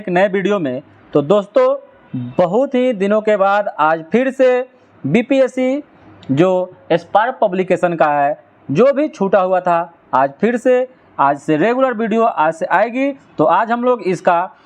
एक नए वीडियो में। तो दोस्तों बहुत ही दिनों के बाद आज फिर से बीपीएससी जो स्पार्क पब्लिकेशन का है जो भी छूटा हुआ था आज फिर से आज से रेगुलर वीडियो आज से आएगी। तो आज हम लोग इसका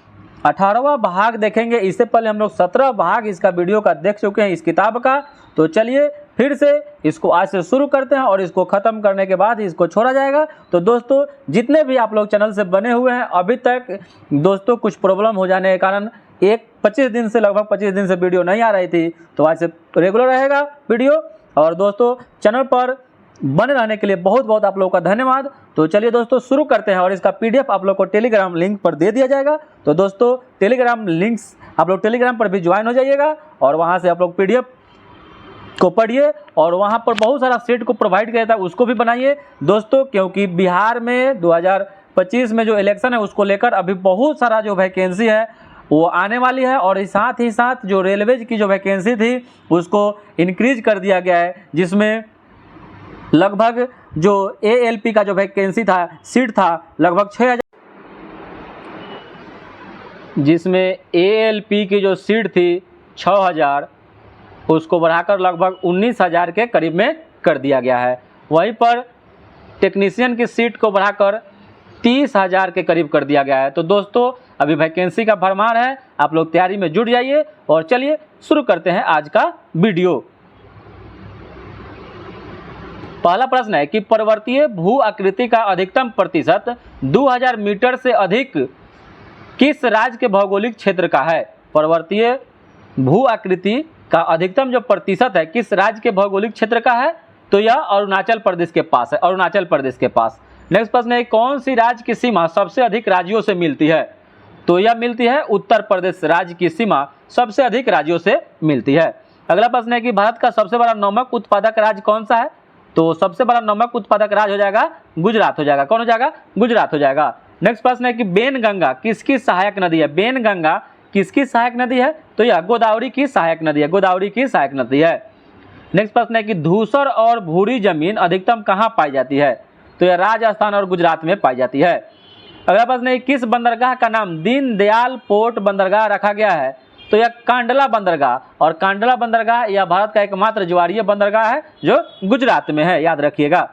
18वां भाग देखेंगे। इससे पहले हम लोग 17 भाग इसका वीडियो का देख चुके हैं इस किताब का। तो चलिए फिर से इसको आज से शुरू करते हैं और इसको ख़त्म करने के बाद इसको छोड़ा जाएगा। तो दोस्तों जितने भी आप लोग चैनल से बने हुए हैं अभी तक दोस्तों कुछ प्रॉब्लम हो जाने के कारण 25 दिन से लगभग 25 दिन से वीडियो नहीं आ रही थी, तो आज से रेगुलर रहेगा वीडियो। और दोस्तों चैनल पर बने रहने के लिए बहुत बहुत आप लोगों का धन्यवाद। तो चलिए दोस्तों शुरू करते हैं और इसका पीडीएफ आप लोग को टेलीग्राम लिंक पर दे दिया जाएगा। तो दोस्तों टेलीग्राम लिंक्स आप लोग टेलीग्राम पर भी ज्वाइन हो जाइएगा और वहां से आप लोग पीडीएफ को पढ़िए और वहां पर बहुत सारा सेट को प्रोवाइड किया था उसको भी बनाइए दोस्तों, क्योंकि बिहार में 2025 में जो इलेक्शन है उसको लेकर अभी बहुत सारा जो वैकेंसी है वो आने वाली है। और साथ ही साथ जो रेलवेज की जो वैकेंसी थी उसको इंक्रीज कर दिया गया है, जिसमें लगभग जो एएलपी का जो वैकेंसी था सीट था लगभग 6000, जिसमें एएलपी की जो सीट थी 6000 उसको बढ़ाकर लगभग 19000 के करीब में कर दिया गया है। वहीं पर टेक्नीशियन की सीट को बढ़ाकर 30000 के करीब कर दिया गया है। तो दोस्तों अभी वैकेंसी का भरमार है, आप लोग तैयारी में जुट जाइए और चलिए शुरू करते हैं आज का वीडियो। पहला प्रश्न है कि पर्वतीय भू आकृति का अधिकतम प्रतिशत 2000 मीटर से अधिक किस राज्य के भौगोलिक क्षेत्र का है। पर्वतीय भू आकृति का अधिकतम जो प्रतिशत है किस राज्य के भौगोलिक क्षेत्र का है, तो यह अरुणाचल प्रदेश के पास है, अरुणाचल प्रदेश के पास। नेक्स्ट प्रश्न है कौन सी राज्य की सीमा सबसे अधिक राज्यों से मिलती है, तो यह मिलती है उत्तर प्रदेश राज्य की सीमा सबसे अधिक राज्यों से मिलती है। अगला प्रश्न है कि भारत का सबसे बड़ा नमक उत्पादक राज्य कौन सा है, तो सबसे बड़ा नमक उत्पादक राज्य हो जाएगा गुजरात हो जाएगा। कौन हो जाएगा? गुजरात हो जाएगा। नेक्स्ट प्रश्न है कि बेनगंगा किसकी सहायक नदी है। बेनगंगा किसकी सहायक नदी है, तो यह गोदावरी की सहायक नदी है, गोदावरी की सहायक नदी है। नेक्स्ट प्रश्न है कि धूसर और भूरी जमीन अधिकतम कहाँ पाई जाती है, तो यह राजस्थान और गुजरात में पाई जाती है। अगला प्रश्न है किस बंदरगाह का नाम दीनदयाल पोर्ट बंदरगाह रखा गया है, तो यह कांडला बंदरगाह, और कांडला बंदरगाह यह भारत का एकमात्र ज्वारीय बंदरगाह है जो गुजरात में है, याद रखिएगा।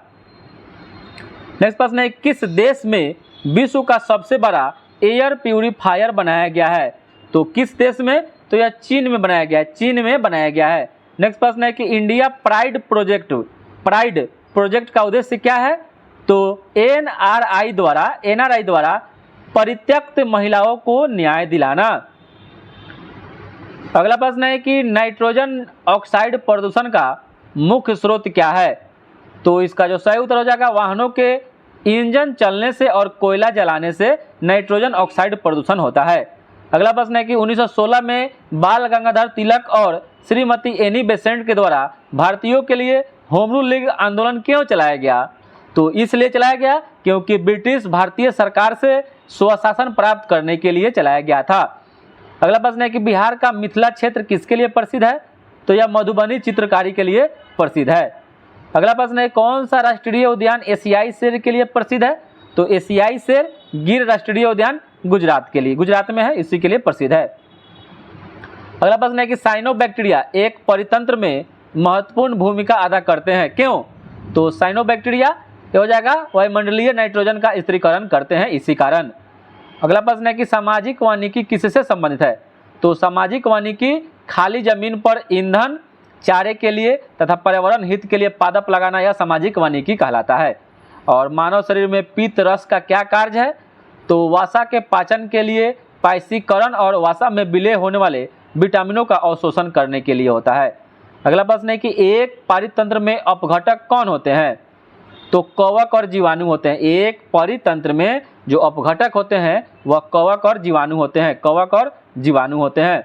नेक्स्ट प्रश्न है किस देश में विश्व का सबसे बड़ा एयर प्यूरिफायर बनाया गया है, तो किस देश में, तो यह चीन में बनाया गया है, चीन में बनाया गया है। नेक्स्ट प्रश्न है कि इंडिया प्राइड प्रोजेक्ट का उद्देश्य क्या है, तो एनआरआई द्वारा परित्यक्त महिलाओं को न्याय दिलाना। अगला प्रश्न है कि नाइट्रोजन ऑक्साइड प्रदूषण का मुख्य स्रोत क्या है, तो इसका जो सही उत्तर हो जाएगा वाहनों के इंजन चलने से और कोयला जलाने से नाइट्रोजन ऑक्साइड प्रदूषण होता है। अगला प्रश्न है कि 1916 में बाल गंगाधर तिलक और श्रीमती एनी बेसेंट के द्वारा भारतीयों के लिए होम रूल लीग आंदोलन क्यों चलाया गया, तो इसलिए चलाया गया क्योंकि ब्रिटिश भारतीय सरकार से स्वशासन प्राप्त करने के लिए चलाया गया था। अगला प्रश्न है कि बिहार का मिथिला क्षेत्र किसके लिए प्रसिद्ध है, तो यह मधुबनी चित्रकारी के लिए प्रसिद्ध है। अगला प्रश्न है कौन सा राष्ट्रीय उद्यान एशियाई शेर के लिए प्रसिद्ध है, तो एशियाई शेर गिर राष्ट्रीय उद्यान गुजरात में है, इसी के लिए प्रसिद्ध है। अगला प्रश्न है कि साइनोबैक्टीरिया एक परितंत्र में महत्वपूर्ण भूमिका अदा करते हैं, क्यों, तो साइनोबैक्टीरिया हो जाएगा वायुमंडलीय नाइट्रोजन का स्थिरीकरण करते हैं इसी कारण। अगला प्रश्न है कि सामाजिक वानिकी किससे संबंधित है, तो सामाजिक वानिकी खाली जमीन पर ईंधन चारे के लिए तथा पर्यावरण हित के लिए पादप लगाना यह सामाजिक वानिकी कहलाता है। और मानव शरीर में पित्त रस का क्या कार्य है, तो वसा के पाचन के लिए, पायसीकरण और वसा में विलय होने वाले विटामिनों का अवशोषण करने के लिए होता है। अगला प्रश्न है कि एक परितंत्र में अपघटक कौन होते हैं, तो कवक और जीवाणु होते हैं। एक परितंत्र में जो अपघटक होते हैं वह कवक और जीवाणु होते हैं, कवक और जीवाणु होते हैं।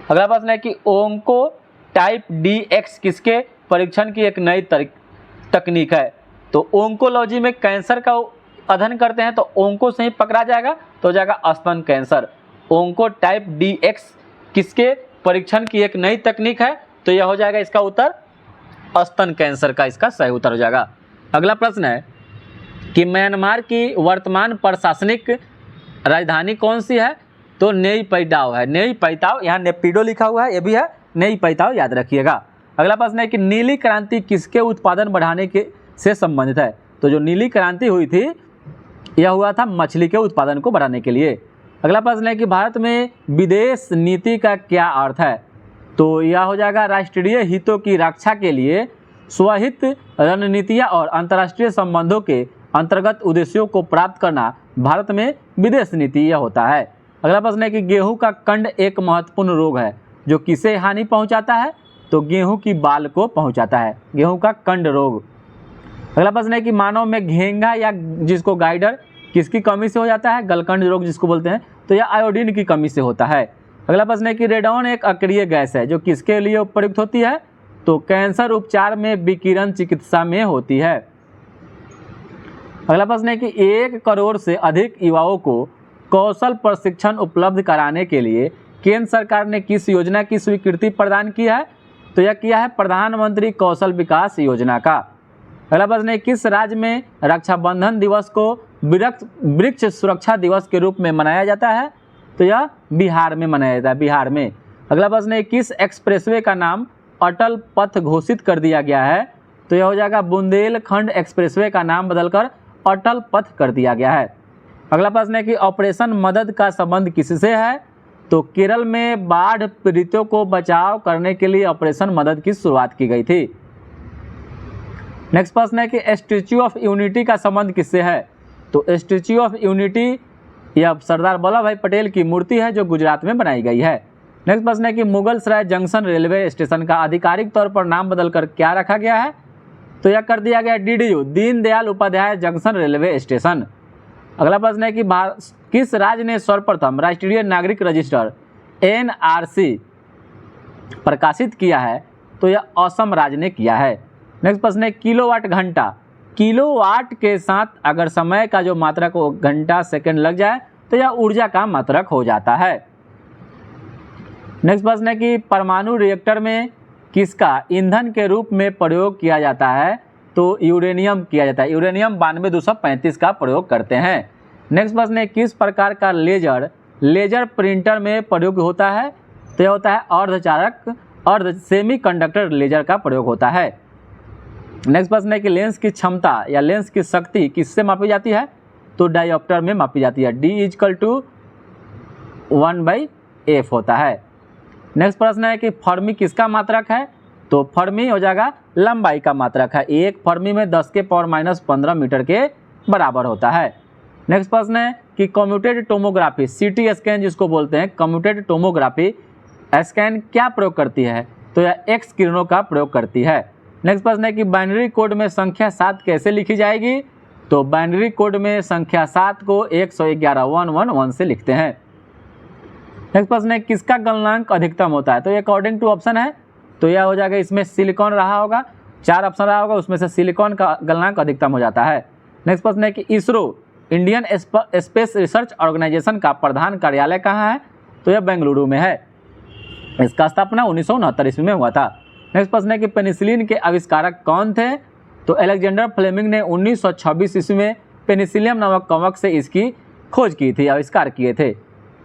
अगला प्रश्न है कि ओंको टाइप DX किसके परीक्षण की एक नई तकनीक है, तो ओंकोलॉजी में कैंसर का अध्ययन करते हैं तो ओंको से ही पकड़ा जाएगा, तो हो जाएगा स्तन कैंसर। ओंको टाइप DX किसके परीक्षण की एक नई तकनीक है, तो यह हो जाएगा इसका उत्तर स्तन कैंसर का इसका सही उत्तर हो जाएगा। अगला प्रश्न है कि म्यांमार की वर्तमान प्रशासनिक राजधानी कौन सी है? तो नेई पैटाओ है, नेई पैटाओ, यहाँ नेपिडो लिखा हुआ है, ये भी है नेई पैटाओ, याद रखिएगा। अगला प्रश्न है कि नीली क्रांति किसके उत्पादन बढ़ाने के से संबंधित है? तो जो नीली क्रांति हुई थी यह हुआ था मछली के उत्पादन को बढ़ाने के लिए। अगला प्रश्न है कि भारत में विदेश नीति का क्या अर्थ है? तो यह हो जाएगा राष्ट्रीय हितों की रक्षा के लिए स्वहित रणनीतियाँ और अंतर्राष्ट्रीय संबंधों के अंतर्गत उद्देश्यों को प्राप्त करना भारत में विदेश नीति यह होता है। अगला प्रश्न है कि गेहूं का कंड एक महत्वपूर्ण रोग है जो किसे हानि पहुंचाता है? तो गेहूं की बाल को पहुंचाता है, गेहूं का कंड रोग। अगला प्रश्न है कि मानव में घेंघा या जिसको गाइडर किसकी कमी से हो जाता है? गलकंड रोग जिसको बोलते हैं, तो यह आयोडीन की कमी से होता है। अगला प्रश्न है कि रेडॉन एक अक्रिय गैस है जो किसके लिए प्रयुक्त होती है? तो कैंसर उपचार में विकिरण चिकित्सा में होती है। अगला प्रश्न है कि 1 करोड़ से अधिक युवाओं को कौशल प्रशिक्षण उपलब्ध कराने के लिए केंद्र सरकार ने किस योजना की स्वीकृति प्रदान की है? तो यह किया है प्रधानमंत्री कौशल विकास योजना का। अगला प्रश्न है किस राज्य में रक्षाबंधन दिवस को वृक्ष सुरक्षा दिवस के रूप में मनाया जाता है? तो यह बिहार में मनाया जाता है, बिहार में। अगला प्रश्न है किस एक्सप्रेसवे का नाम अटल पथ घोषित कर दिया गया है? तो यह हो जाएगा बुंदेलखंड एक्सप्रेसवे का नाम बदलकर अटल पथ कर दिया गया है। अगला प्रश्न है कि ऑपरेशन मदद का संबंध किससे है? तो केरल में बाढ़ पीड़ितों को बचाव करने के लिए ऑपरेशन मदद की शुरुआत की गई थी। नेक्स्ट प्रश्न है कि स्टैच्यू ऑफ यूनिटी का संबंध किससे है? तो स्टैच्यू ऑफ यूनिटी यह सरदार वल्लभ भाई पटेल की मूर्ति है जो गुजरात में बनाई गई है। नेक्स्ट प्रश्न है कि मुगलसराय जंक्शन रेलवे स्टेशन का आधिकारिक तौर पर नाम बदलकर क्या रखा गया है? तो यह कर दिया गया DDU, Deendayal Upadhyay junction railway station. अगला प्रश्न है कि किस राज्य ने सर्वप्रथम राष्ट्रीय नागरिक रजिस्टर NRC प्रकाशित किया है? तो यह असम राज्य ने किया है। नेक्स्ट प्रश्न है किलोवाट घंटा, किलोवाट के साथ अगर समय का जो मात्रक हो घंटा सेकंड लग जाए तो यह ऊर्जा का मात्रक हो जाता है। नेक्स्ट प्रश्न है कि परमाणु रिएक्टर में किसका ईंधन के रूप में प्रयोग किया जाता है? तो यूरेनियम किया जाता है, यूरेनियम 92-235 का प्रयोग करते हैं। नेक्स्ट प्रश्न है किस प्रकार का लेजर प्रिंटर में प्रयोग होता है? तो यह होता है अर्धचालक सेमीकंडक्टर लेजर का प्रयोग होता है। नेक्स्ट प्रश्न है कि लेंस की क्षमता या लेंस की शक्ति किससे मापी जाती है? तो डायोप्टर में मापी जाती है, D=1/f होता है। नेक्स्ट प्रश्न है कि फर्मी किसका मात्रक है? तो फर्मी हो जाएगा लंबाई का मात्रक है, एक फर्मी में 10⁻⁻15 मीटर के बराबर होता है। नेक्स्ट प्रश्न है कि कम्यूटेड टोमोग्राफी CT स्कैन जिसको बोलते हैं, कम्यूटेड टोमोग्राफी स्कैन क्या प्रयोग करती है? तो यह X किरणों का प्रयोग करती है। नेक्स्ट प्रश्न है कि बाइनरी कोड में संख्या 7 कैसे लिखी जाएगी? तो बाइनरी कोड में संख्या 7 को 111 से लिखते हैं। नेक्स्ट प्रश्न है किसका गलनांक अधिकतम होता है? तो ये अकॉर्डिंग टू ऑप्शन है, तो यह हो जाएगा इसमें सिलिकॉन रहा होगा, 4 ऑप्शन रहा होगा, उसमें से सिलिकॉन का गलनांक अधिकतम हो जाता है। नेक्स्ट प्रश्न है कि ISRO Indian space research organisation का प्रधान कार्यालय कहाँ है? तो यह बेंगलुरु में है, इसका स्थापना 1969 ईस्वी में हुआ था। नेक्स्ट प्रश्न है कि पेनिसिलिन के आविष्कारक कौन थे? तो अलेक्जेंडर फ्लेमिंग ने 1926 ईस्वी में पेनिसिलियम नामक कवक से इसकी खोज की थी, आविष्कार किए थे,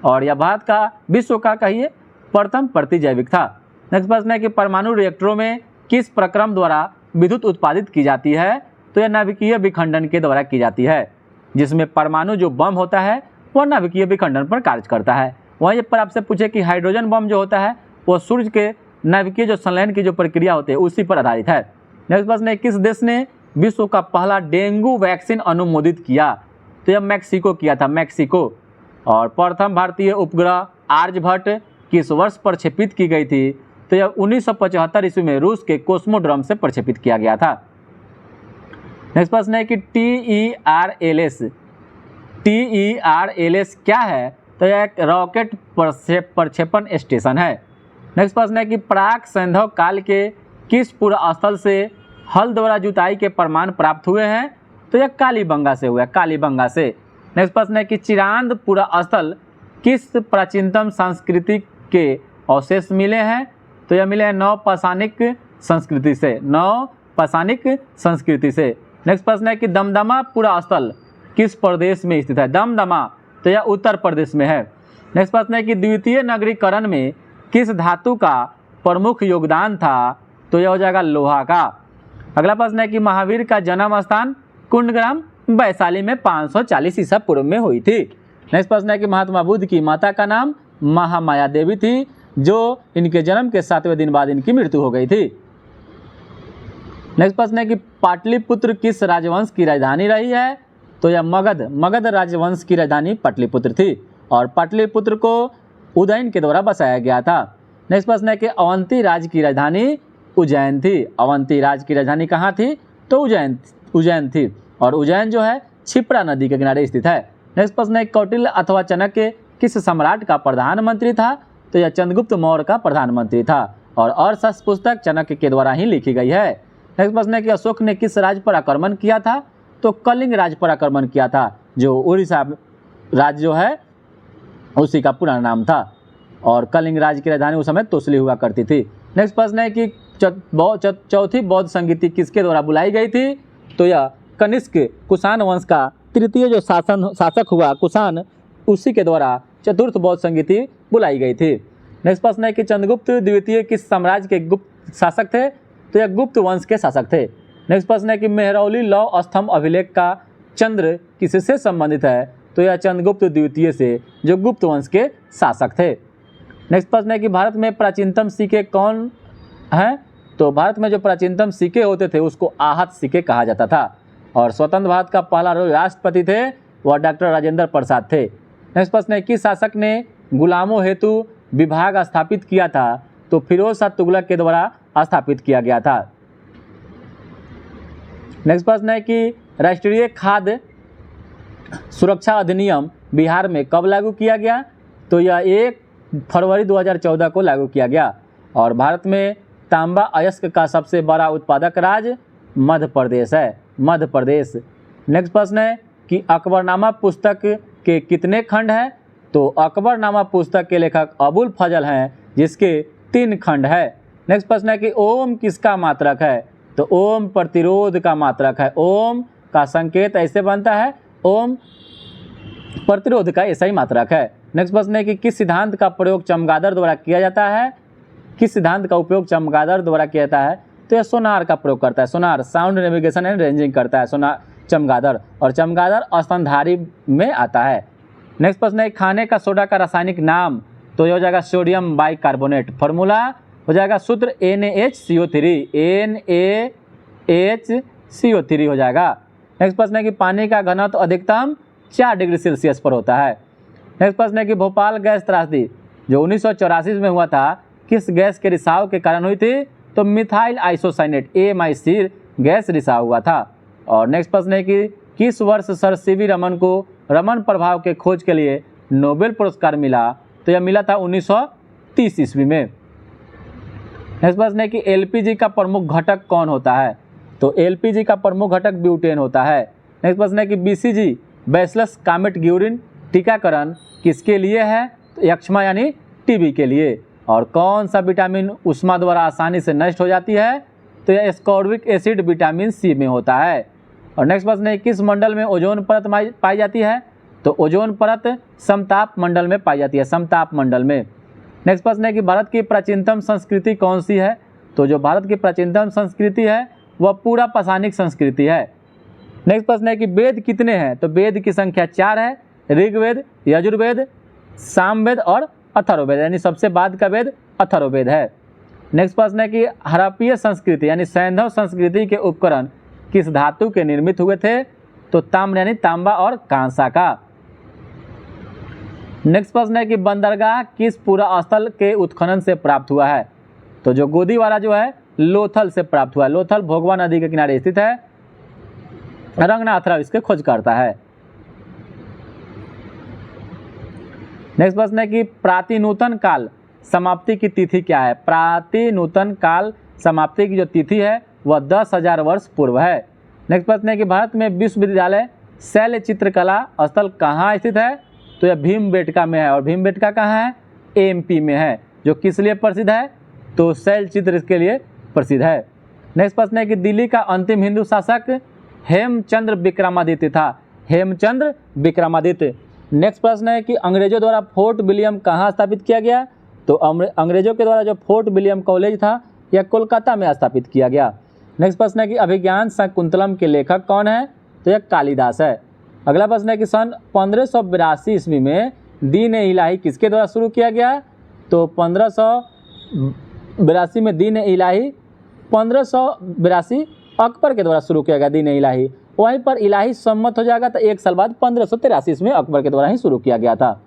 और यह भारत का विश्व का कहिए प्रथम प्रतिजैविक था। नेक्स्ट प्रश्न है कि परमाणु रिएक्टरों में किस प्रक्रम द्वारा विद्युत उत्पादित की जाती है? तो यह नाभिकीय विखंडन के द्वारा की जाती है, जिसमें परमाणु जो बम होता है वह नाभिकीय विखंडन पर कार्य करता है। वहीं पर आपसे पूछे कि हाइड्रोजन बम जो होता है वो सूर्य के नाभिकीय जो संलयन की जो प्रक्रिया होती है उसी पर आधारित है। नेक्स्ट प्रश्न है किस देश ने विश्व का पहला डेंगू वैक्सीन अनुमोदित किया? तो यह मैक्सिको किया था, मैक्सिको। और प्रथम भारतीय उपग्रह आर्यभट्ट किस वर्ष प्रक्षेपित की गई थी? तो यह 1975 ईस्वी में रूस के कोस्मोड्रोम से प्रक्षेपित किया गया था। नेक्स्ट प्रश्न है कि TERLS क्या है? तो यह एक रॉकेट प्रक्षेपण स्टेशन है। नेक्स्ट प्रश्न है कि प्राक सैंधव काल के किस पुरास्थल से हल द्वारा जुताई के प्रमाण प्राप्त हुए हैं? तो यह कालीबंगा से हुआ है, कालीबंगा से। नेक्स्ट प्रश्न है कि चिरांद पुरास्थल किस प्राचीनतम संस्कृति के अवशेष मिले हैं? तो यह मिले हैं नवपाषाणिक संस्कृति से, नवपाषाणिक संस्कृति से। नेक्स्ट प्रश्न है कि दमदमा पुरास्थल किस प्रदेश में स्थित है? दमदमा तो यह उत्तर प्रदेश में है। नेक्स्ट प्रश्न है कि द्वितीय नगरीकरण में किस धातु का प्रमुख योगदान था, तो यह हो जाएगा लोहा का। अगला प्रश्न है कि महावीर का जन्म स्थान कुंडग्राम वैशाली में 540 ईसा पूर्व में हुई थी। नेक्स्ट प्रश्न है कि महात्मा बुद्ध की माता का नाम महामाया देवी थी, जो इनके जन्म के 7वें दिन बाद इनकी मृत्यु हो गई थी। नेक्स्ट प्रश्न है कि पाटलिपुत्र किस राजवंश की राजधानी रही है, तो यह मगध राजवंश की राजधानी पाटलिपुत्र थी और पाटलिपुत्र को उदयन के द्वारा बसाया गया था। नेक्स्ट प्रश्न है कि अवंती राज्य की राजधानी उज्जैन थी। अवंती राज्य की राजधानी कहाँ थी, तो उज्जैन थी और उज्जैन जो है क्षिप्रा नदी के किनारे स्थित है। नेक्स्ट प्रश्न है कौटिल्य अथवा चाणक्य किस सम्राट का प्रधानमंत्री था, तो यह चंद्रगुप्त मौर्य का प्रधानमंत्री था और अर्थशास्त्र पुस्तक चाणक्य के द्वारा ही लिखी गई है। नेक्स्ट प्रश्न है कि अशोक ने किस राज्य पर आक्रमण किया था, तो कलिंग राज्य पर आक्रमण किया था, जो उड़ीसा राज्य जो है उसी का पुराना नाम था और कलिंग राज्य की राजधानी उस समय तोसली हुआ करती थी। नेक्स्ट प्रश्न है कि चौथी बौद्ध संगीति किसके द्वारा बुलाई गई थी, तो यह कनिष्क कुषाण वंश का तृतीय जो शासक हुआ कुषाण, उसी के द्वारा चतुर्थ बौद्ध संगीति बुलाई गई थी। नेक्स्ट प्रश्न है कि चंद्रगुप्त द्वितीय किस साम्राज्य के गुप्त शासक थे, तो यह गुप्त वंश के शासक थे। नेक्स्ट प्रश्न है कि मेहरौली लौह स्तंभ अभिलेख का चंद्र किससे संबंधित है, तो यह चंद्रगुप्त द्वितीय से, जो गुप्त वंश के शासक थे। नेक्स्ट प्रश्न है कि भारत में प्राचीनतम सिक्के कौन हैं, तो भारत में जो प्राचीनतम सिक्के होते थे उसको आहत सिक्के कहा जाता था और स्वतंत्र भारत का पहला राष्ट्रपति थे वह डॉक्टर राजेंद्र प्रसाद थे। नेक्स्ट प्रश्न है किस शासक ने गुलामों हेतु विभाग स्थापित किया था, तो फिरोज शाह तुगलक के द्वारा स्थापित किया गया था। नेक्स्ट प्रश्न है कि राष्ट्रीय खाद्य सुरक्षा अधिनियम बिहार में कब लागू किया गया, तो यह 1 फरवरी 2014 को लागू किया गया और भारत में तांबा अयस्क का सबसे बड़ा उत्पादक राज्य मध्य प्रदेश है, मध्य प्रदेश। नेक्स्ट प्रश्न है कि अकबरनामा पुस्तक के कितने खंड हैं, तो अकबरनामा पुस्तक के लेखक अबुल फजल हैं, जिसके 3 खंड है। नेक्स्ट प्रश्न है कि ओम किसका मात्रक है, तो ओम प्रतिरोध का मात्रक है। ओम का संकेत ऐसे बनता है, ओम प्रतिरोध का ऐसा ही मात्रक है। नेक्स्ट प्रश्न है कि किस सिद्धांत का प्रयोग चमगादड़ द्वारा किया जाता है, किस सिद्धांत का उपयोग चमगादड़ द्वारा किया जाता है, तो यह सोनार का प्रयोग करता है। Sonar sound navigation and ranging करता है सोनार चमगादड़, और चमगादड़ स्तनधारी में आता है। नेक्स्ट प्रश्न है खाने का सोडा का रासायनिक नाम, तो यह हो जाएगा सोडियम बाइकार्बोनेट। फार्मूला हो जाएगा सूत्र NaHCO3, NaHCO3 हो जाएगा। नेक्स्ट प्रश्न है कि पानी का घनत्व अधिकतम 4 डिग्री सेल्सियस पर होता है। नेक्स्ट प्रश्न है कि भोपाल गैस त्रासदी जो 1984 में हुआ था, किस गैस के रिसाव के कारण हुई थी, तो मिथाइल आइसोसाइनेट AMIC गैस रिसाव हुआ था। और नेक्स्ट प्रश्न है कि किस वर्ष सर CV रमन को रमन प्रभाव के खोज के लिए नोबेल पुरस्कार मिला, तो यह मिला था 1930 ईस्वी में। नेक्स्ट प्रश्न है कि LPG का प्रमुख घटक कौन होता है, तो LPG का प्रमुख घटक ब्यूटेन होता है। नेक्स्ट प्रश्न है कि BCG बैसिलस कामेट ग्यूरिन टीकाकरण किसके लिए है, तो यक्ष्मा यानी TB के लिए। और कौन सा विटामिन उष्मा द्वारा आसानी से नष्ट हो जाती है, तो यह एस्कॉर्बिक एसिड विटामिन C में होता है। और नेक्स्ट प्रश्न है किस मंडल में ओजोन परत पाई जाती है, तो ओजोन परत समताप मंडल में पाई जाती है, समताप मंडल में। नेक्स्ट प्रश्न है कि भारत की प्राचीनतम संस्कृति कौन सी है, तो जो भारत की प्राचीनतम संस्कृति है वह पूरा पाषाणिक संस्कृति है। नेक्स्ट प्रश्न है कि वेद कितने हैं, तो वेद की संख्या 4 है, ऋग्वेद, यजुर्वेद, सामवेद और अथर्ववेद, यानी सबसे बाद का वेद अथर्ववेद है। नेक्स्ट प्रश्न है कि हड़प्पीय संस्कृति यानी सैंधव संस्कृति के उपकरण किस धातु के निर्मित हुए थे, तो ताम्र यानी तांबा और कांसा का। नेक्स्ट प्रश्न है कि बंदरगाह किस पूरा स्थल के उत्खनन से प्राप्त हुआ है, तो जो गोदीवारा जो है लोथल से प्राप्त हुआ है। लोथल भोगवा नदी के किनारे स्थित है, रंगनाथराव इसके खोज करता है। नेक्स्ट प्रश्न है कि प्रातिनूतन काल समाप्ति की तिथि क्या है। प्रातिनूतन काल समाप्ति की जो तिथि है वह 10,000 वर्ष पूर्व है। नेक्स्ट प्रश्न है कि भारत में विश्वविद्यालय शैल चित्रकला स्थल कहाँ स्थित है, तो यह भीमबेटका में है। और भीमबेटका कहाँ है, MP में है, जो किस लिए प्रसिद्ध है, तो शैल चित्र के लिए प्रसिद्ध है। नेक्स्ट प्रश्न है कि दिल्ली का अंतिम हिंदू शासक हेमचंद्र विक्रमादित्य था। हेमचंद्र विक्रमादित्य। नेक्स्ट प्रश्न है कि अंग्रेजों द्वारा फोर्ट विलियम कहाँ स्थापित किया गया? तो अंग्रेजों के द्वारा जो फोर्ट विलियम कॉलेज था यह कोलकाता में स्थापित किया गया। नेक्स्ट प्रश्न है कि अभिज्ञान शाकुंतलम के लेखक कौन है? तो यह कालिदास है। अगला प्रश्न है कि सन 1582 ईस्वी में दीन ए इलाही किसके द्वारा शुरू किया गया? तो 1582 में दीन ए इलाही 1582 अकबर के द्वारा शुरू किया गया दीन ए इलाही। वहीं पर इलाही सम्मत हो जाएगा तो एक साल बाद 1583 में अकबर के द्वारा ही शुरू किया गया था।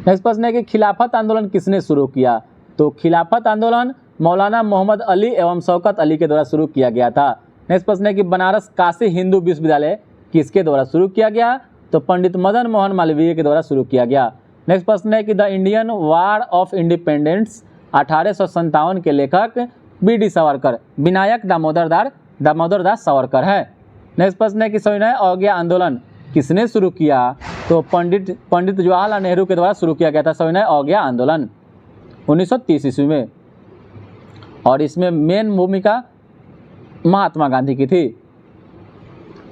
नेक्स्ट प्रश्न है कि खिलाफत आंदोलन किसने शुरू किया? तो खिलाफत आंदोलन मौलाना मोहम्मद अली एवं शौकत अली के द्वारा शुरू किया गया था। नेक्स्ट प्रश्न है कि बनारस काशी हिंदू विश्वविद्यालय किसके द्वारा शुरू किया गया? तो पंडित मदन मोहन मालवीय के द्वारा शुरू किया गया। नेक्स्ट प्रश्न है कि the Indian war of independence 1857 के लेखक बी.डी. सावरकर विनायक दामोदर दास सावरकर है। नेक्स्ट प्रश्न है कि सविनय अवज्ञा आंदोलन किसने शुरू किया? तो पंडित जवाहरलाल नेहरू के द्वारा शुरू किया गया था सविनय अवज्ञा आंदोलन 1930 ईस्वी में, और इसमें मेन भूमिका महात्मा गांधी की थी।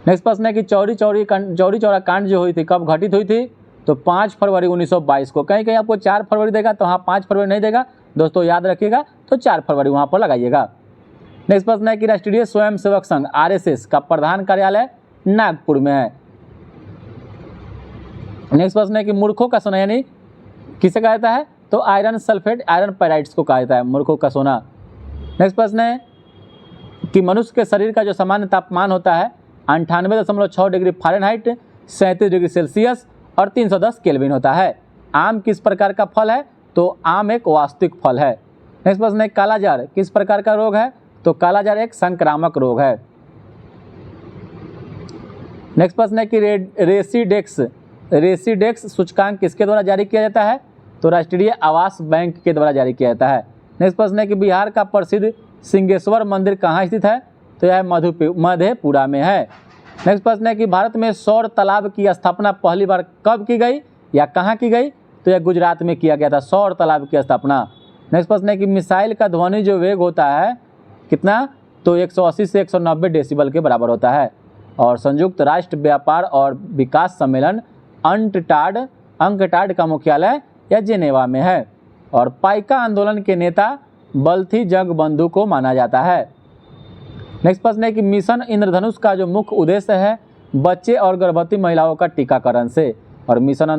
नेक्स्ट प्रश्न है कि चौरी चौरा कांड जो हुई थी कब घटित हुई थी? तो 5 फरवरी 1922 को। कहीं कहीं आपको 4 फरवरी देगा तो हाँ 5 फरवरी नहीं देगा दोस्तों, याद रखिएगा, तो 4 फरवरी वहाँ पर लगाइएगा। नेक्स्ट प्रश्न है कि राष्ट्रीय स्वयंसेवक संघ RSS का प्रधान कार्यालय नागपुर में है। नेक्स्ट प्रश्न है कि मूर्खों का सोना यानी किसे कहा जाता है? तो आयरन सल्फेट आयरन पैराइड्स को कहा जाता है मूर्खों का सोना। नेक्स्ट प्रश्न है कि मनुष्य के शरीर का जो सामान्य तापमान होता है 98.6 डिग्री फ़ारेनहाइट, 37 डिग्री सेल्सियस और 310 केल्विन होता है। आम किस प्रकार का फल है? तो आम एक वास्तविक फल है। नेक्स्ट प्रश्न है कालाजार किस प्रकार का रोग है? तो कालाजार एक संक्रामक रोग है। नेक्स्ट प्रश्न है कि रेसिडेक्स सूचकांक किसके द्वारा जारी किया जाता है? तो राष्ट्रीय आवास बैंक के द्वारा जारी किया जाता है। नेक्स्ट प्रश्न है कि बिहार का प्रसिद्ध सिंहेश्वर मंदिर कहाँ स्थित है? तो यह मधेपुरा में है। नेक्स्ट प्रश्न है कि भारत में सौर तालाब की स्थापना पहली बार कब की गई या कहाँ की गई? तो यह गुजरात में किया गया था सौर तालाब की स्थापना। नेक्स्ट प्रश्न है कि मिसाइल का ध्वनि जो वेग होता है कितना? तो 180 से 190 डेसिबल के बराबर होता है। और संयुक्त राष्ट्र व्यापार और विकास सम्मेलन अंकटाड का मुख्यालय या जेनेवा में है। और पाइका आंदोलन के नेता बल्थी जगबंधु को माना जाता है। नेक्स्ट प्रश्न है कि मिशन इंद्रधनुष का जो मुख्य उद्देश्य है बच्चे और गर्भवती महिलाओं का टीकाकरण से, और मिशन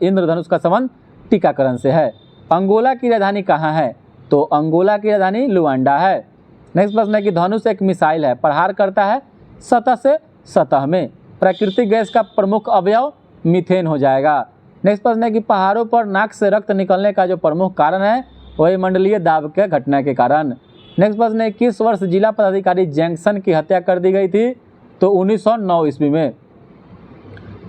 इंद्रधनुष का संबंध टीकाकरण से है। अंगोला की राजधानी कहाँ है? तो अंगोला की राजधानी लुआंडा है। नेक्स्ट प्रश्न है कि धनुष एक मिसाइल है, प्रहार करता है सतह से सतह में। प्राकृतिक गैस का प्रमुख अवयव मीथेन हो जाएगा। नेक्स्ट प्रश्न है कि पहाड़ों पर नाक से रक्त निकलने का जो प्रमुख कारण है वही मंडलीय दाब के घटना के कारण। नेक्स्ट प्रश्न है किस वर्ष जिला पदाधिकारी जैक्सन की हत्या कर दी गई थी? तो 1909 ईस्वी में।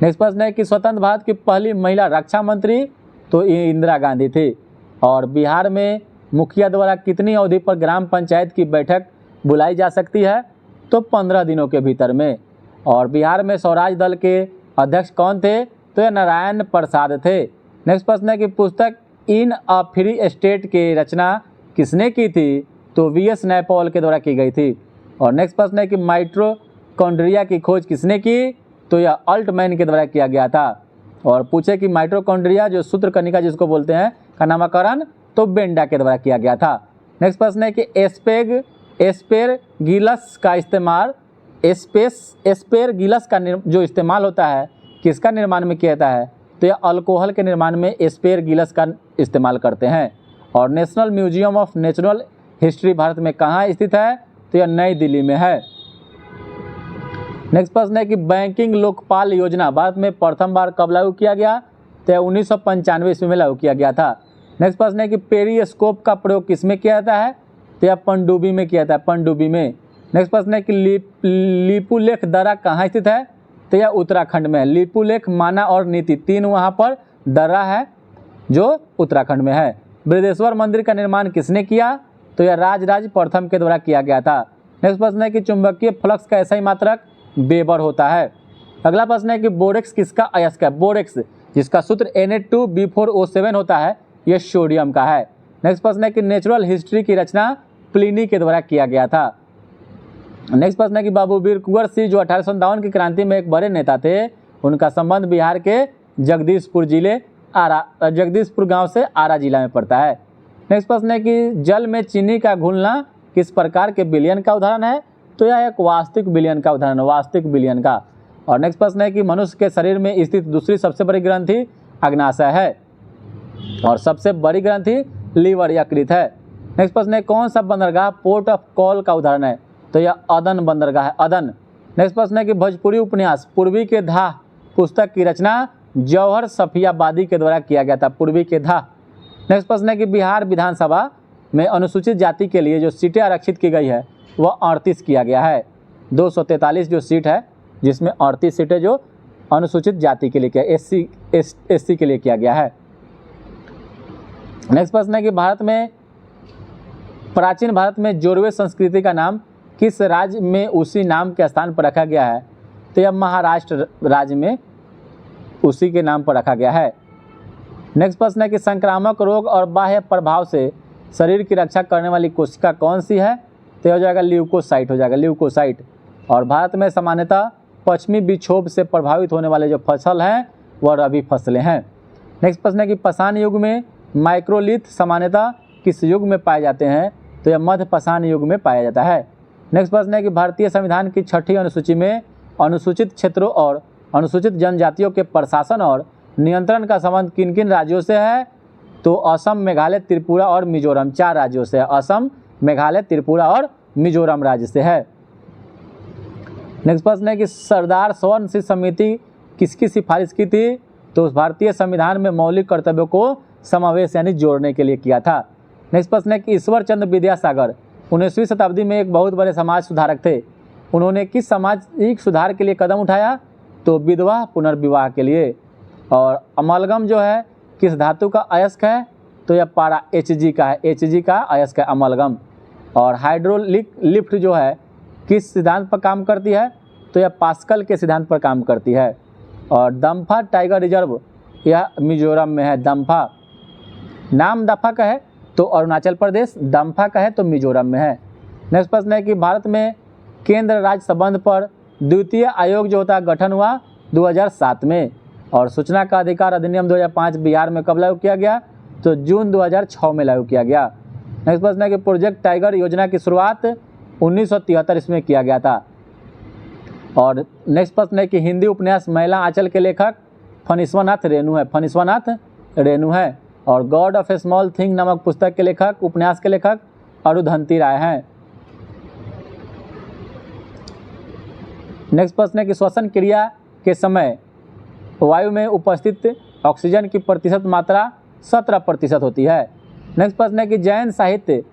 नेक्स्ट प्रश्न है कि स्वतंत्र भारत की पहली महिला रक्षा मंत्री? तो इंदिरा गांधी थी। और बिहार में मुखिया द्वारा कितनी अवधि पर ग्राम पंचायत की बैठक बुलाई जा सकती है? तो 15 दिनों के भीतर में। और बिहार में स्वराज दल के अध्यक्ष कौन थे? तो यह नारायण प्रसाद थे। नेक्स्ट प्रश्न है कि पुस्तक इन अ फ्री स्टेट की रचना किसने की थी? तो V.S. नैपॉल के द्वारा की गई थी। और नेक्स्ट प्रश्न है कि माइटोकॉन्ड्रिया की खोज किसने की? तो यह अल्टमैन के द्वारा किया गया था। और पूछे कि माइटोकॉन्ड्रिया जो सूत्रकणिका जिसको बोलते हैं का नामकरण तो बेंडा के द्वारा किया गया था। नेक्स्ट प्रश्न है कि एस्पेरगिलस का इस्तेमाल एस्पेरगिलस का जो इस्तेमाल होता है किसका निर्माण में किया जाता है? तो यह अल्कोहल के निर्माण में एस्पेरगिलस का इस्तेमाल करते हैं। और national museum of natural history Bharat में कहाँ स्थित है? तो यह नई दिल्ली में है। नेक्स्ट प्रश्न है कि बैंकिंग लोकपाल योजना भारत में प्रथम बार कब लागू किया गया? तो 1995 ईस्वी में लागू किया गया था। नेक्स्ट प्रश्न है कि पेरिस्कोप का प्रयोग किसमें किया जाता है? तो यह पनडुब्बी में किया जाता है, पनडुब्बी में। नेक्स्ट प्रश्न है कि लिपुलेख दर्रा कहाँ स्थित है? तो यह उत्तराखंड में है। लिपुलेख, माना और नीति 3 वहाँ पर दर्रा है जो उत्तराखंड में है। बृहदेश्वर मंदिर का निर्माण किसने किया? तो यह राजराज प्रथम के द्वारा किया गया था। नेक्स्ट प्रश्न है कि चुंबकीय फ्लक्स का ऐसा ही मात्रक वेबर होता है। अगला प्रश्न है कि बोरेक्स किसका अयस्क है? बोरेक्स जिसका सूत्र Na2B4O7 होता है यह सोडियम का है। नेक्स्ट प्रश्न है कि नेचुरल हिस्ट्री की रचना प्लिनी के द्वारा किया गया था। नेक्स्ट प्रश्न है कि बाबू वीर कुंवर सिंह जो 1857 की क्रांति में एक बड़े नेता थे उनका संबंध बिहार के जगदीशपुर गांव से आरा जिला में पड़ता है। नेक्स्ट प्रश्न है कि जल में चीनी का घुलना किस प्रकार के विलयन का उदाहरण है? तो यह एक वास्तविक विलयन का उदाहरण है, वास्तविक विलयन का। और नेक्स्ट प्रश्न है कि मनुष्य के शरीर में स्थित दूसरी सबसे बड़ी ग्रंथि अग्नाशय है और सबसे बड़ी ग्रंथि लीवर यकृत है। नेक्स्ट प्रश्न है कौन सा बंदरगाह पोर्ट ऑफ कॉल का उदाहरण है? तो यह अदन बंदरगाह है, अदन। नेक्स्ट प्रश्न है कि भोजपुरी उपन्यास पूर्वी के धाह पुस्तक की रचना जौहर सफियाबादी के द्वारा किया गया था, पूर्वी के धाह। नेक्स्ट प्रश्न है कि बिहार विधानसभा में अनुसूचित जाति के लिए जो सीटें आरक्षित की गई है वह 38 किया गया है। 243 जो सीट है जिसमें 38 सीटें जो अनुसूचित जाति के लिए किया, एससी के लिए किया गया है। नेक्स्ट प्रश्न है कि प्राचीन भारत में जोरवे संस्कृति का नाम किस राज्य में उसी नाम के स्थान पर रखा गया है? तो यह महाराष्ट्र राज्य में उसी के नाम पर रखा गया है। नेक्स्ट प्रश्न है कि संक्रामक रोग और बाह्य प्रभाव से शरीर की रक्षा करने वाली कोशिका कौन सी है? तो हो जाएगा ल्यूकोसाइट, हो जाएगा ल्यूकोसाइट। और भारत में सामान्यतः पश्चिमी विक्षोभ से प्रभावित होने वाले जो फसल हैं वह रबी फसलें हैं। नेक्स्ट प्रश्न है कि पाषाण युग में माइक्रोलिथ सामान्यतः किस युग में पाए जाते हैं? तो यह मध्य पाषाण युग में पाया जाता है। नेक्स्ट प्रश्न है कि भारतीय संविधान की 6ठी अनुसूची में अनुसूचित क्षेत्रों और अनुसूचित जनजातियों के प्रशासन और नियंत्रण का संबंध किन किन राज्यों से है? तो असम, मेघालय, त्रिपुरा और मिजोरम, 4 राज्यों से है। असम, मेघालय, त्रिपुरा और मिजोरम राज्य से है। नेक्स्ट प्रश्न है कि सरदार स्वर्ण सिंह समिति किसकी सिफारिश की थी? तो भारतीय संविधान में मौलिक कर्तव्यों को समावेश यानी जोड़ने के लिए किया था। नेक्स्ट प्रश्न है कि ईश्वर चंद्र विद्यासागर 19वीं शताब्दी में एक बहुत बड़े समाज सुधारक थे। उन्होंने किस सामाजिक सुधार के लिए कदम उठाया? तो विधवा पुनर्विवाह के लिए। और अमलगम जो है किस धातु का अयस्क है? तो यह पारा Hg का है, Hg का अयस्क है अमलगम। और हाइड्रोलिक लिफ्ट जो है किस सिद्धांत पर काम करती है? तो यह पास्कल के सिद्धांत पर काम करती है। और दम्फा टाइगर रिजर्व यह मिजोरम में है, दम्फा। नाम दफा का है तो अरुणाचल प्रदेश, दम्फा का है तो मिजोरम में है। नेक्स्ट प्रश्न है कि भारत में केंद्र राज्य संबंध पर द्वितीय आयोग जो होता है गठन हुआ 2007 में। और सूचना का अधिकार अधिनियम 2005 बिहार में कब लागू किया गया? तो जून 2006 में लागू किया गया। नेक्स्ट प्रश्न है कि प्रोजेक्ट टाइगर योजना की शुरुआत 1973 इसमें किया गया था। और नेक्स्ट प्रश्न है कि हिंदी उपन्यास महिला आंचल के लेखक फणीश्वरनाथ रेणु है, फणीश्वरनाथ रेणु है। और God of A small thing नामक पुस्तक के लेखक, उपन्यास के लेखक अरुधंती राय हैं। नेक्स्ट प्रश्न है कि श्वसन क्रिया के समय वायु में उपस्थित ऑक्सीजन की प्रतिशत मात्रा 17% होती है। नेक्स्ट प्रश्न है कि जैन साहित्य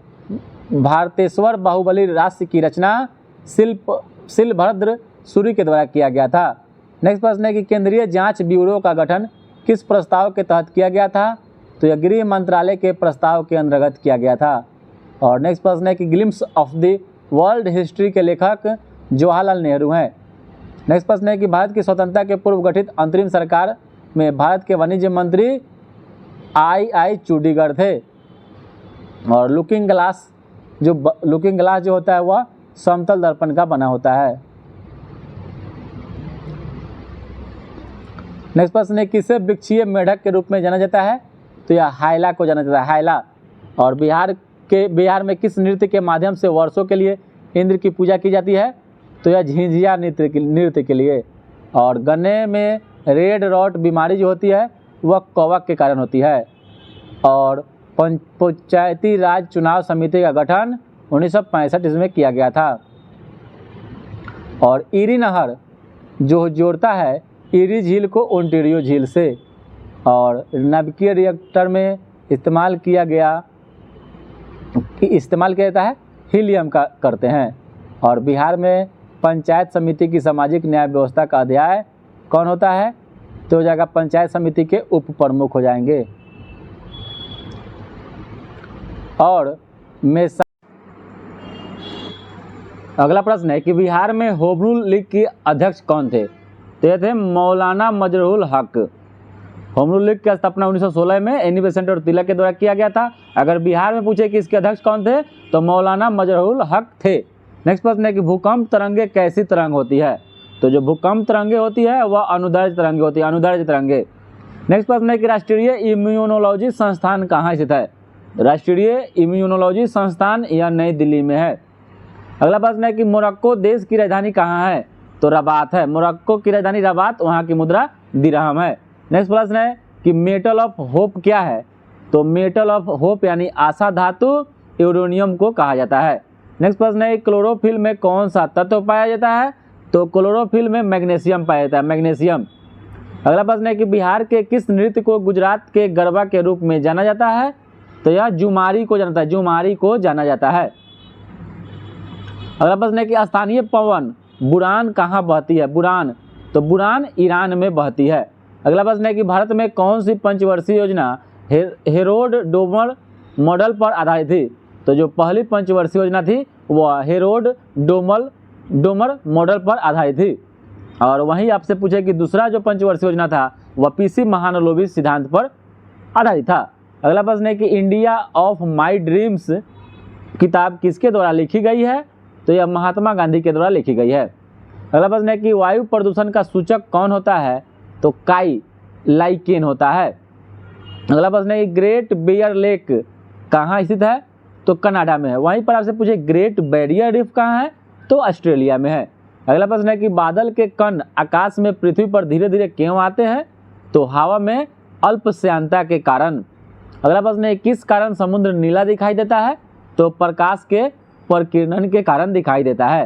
भारतेश्वर बाहुबली राष्ट्र की रचना शिलभद्र सूरी के द्वारा किया गया था। नेक्स्ट प्रश्न है कि केंद्रीय जांच ब्यूरो का गठन किस प्रस्ताव के तहत किया गया था? तो यह गृह मंत्रालय के प्रस्ताव के अंतर्गत किया गया था। और नेक्स्ट प्रश्न है कि glimpse of the world history के लेखक जवाहरलाल नेहरू हैं। नेक्स्ट प्रश्न है कि भारत की स्वतंत्रता के पूर्व गठित अंतरिम सरकार में भारत के वाणिज्य मंत्री आई चूडीगढ़ थे। और लुकिंग ग्लास जो होता है वह समतल दर्पण का बना होता है। नेक्स्ट प्रश्न है किसे वृक्षीय मेढक के रूप में जाना जाता है? तो यह हायला को जाना जाता है, हायला। और बिहार में किस नृत्य के माध्यम से वर्षों के लिए इंद्र की पूजा की जाती है? तो यह झिझिया नृत्य के लिए। और गन्ने में रेड रॉट बीमारी जो होती है वह कवक के कारण होती है। और पंचायती राज चुनाव समिति का गठन 1965 इसमें किया गया था। और ईरी नहर जो जोड़ता है ईरी झील को ओंटारियो झील से। और नाभिकीय रिएक्टर में इस्तेमाल किया जाता है हीलियम का करते हैं। और बिहार में पंचायत समिति की सामाजिक न्याय व्यवस्था का अध्याय कौन होता है? तो हो जाएगा पंचायत समिति के उप प्रमुख हो जाएंगे। और अगला प्रश्न है कि बिहार में होम रूल लीग के अध्यक्ष कौन थे? तो ये थे मौलाना मजरूल हक। होम रूल लीग की स्थापना 1916 में एनी बेसेंट और तिलक के द्वारा किया गया था। अगर बिहार में पूछे कि इसके अध्यक्ष कौन थे तो मौलाना मजरूल हक थे। नेक्स्ट प्रश्न है कि भूकंप तरंगे कैसी तरंग होती है? तो जो भूकंप तरंगे होती है वह अनुदैर्ध्य तरंगे होती है, अनुदैर्ध्य तरंगे। नेक्स्ट प्रश्न है कि राष्ट्रीय इम्यूनोलॉजी संस्थान कहाँ स्थित है? राष्ट्रीय इम्यूनोलॉजी संस्थान यह नई दिल्ली में है। अगला प्रश्न है कि मोरक्को देश की राजधानी कहाँ है? तो रबात है, मोरक्को की राजधानी रबात, वहाँ की मुद्रा दिरहम है। नेक्स्ट प्रश्न है कि मेटल ऑफ होप क्या है? तो मेटल ऑफ होप यानी आशा धातु यूरेनियम को कहा जाता है। नेक्स्ट प्रश्न है क्लोरोफिल में कौन सा तत्व पाया जाता है? तो क्लोरोफिल में मैग्नीशियम पाया जाता है, मैग्नीशियम। अगला प्रश्न है कि बिहार के किस नृत्य को गुजरात के गरबा के रूप में जाना जाता है? तो यह जुमारी को जाना जाता है, जुमारी को जाना जाता है। अगला प्रश्न है कि स्थानीय पवन बुरान कहाँ बहती है? बुरान, तो बुरान ईरान में बहती है। अगला प्रश्न है कि भारत में कौन सी पंचवर्षीय योजना हेरोड डोमर मॉडल पर आधारित थी? तो जो पहली पंचवर्षीय योजना थी वह हेरोड डोमर मॉडल पर आधारित थी। और वहीं आपसे पूछे कि दूसरा जो पंचवर्षीय योजना था वह पीसी महालनोबिस सिद्धांत पर आधारित था। अगला प्रश्न है कि इंडिया ऑफ माई ड्रीम्स किताब किसके द्वारा लिखी गई है? तो यह महात्मा गांधी के द्वारा लिखी गई है। अगला प्रश्न है कि वायु प्रदूषण का सूचक कौन होता है? तो काई लाइकेन होता है। अगला प्रश्न है कि ग्रेट बेयर लेक कहाँ स्थित है? तो कनाडा में है। वहीं पर आपसे पूछे ग्रेट बैरियर रीफ कहाँ है? तो ऑस्ट्रेलिया में है। अगला प्रश्न है कि बादल के कण आकाश में पृथ्वी पर धीरे धीरे क्यों आते हैं? तो हवा में अल्पश्यांता के कारण। अगला प्रश्न है किस कारण समुद्र नीला दिखाई देता है? तो प्रकाश के प्रकीर्णन के कारण दिखाई देता है।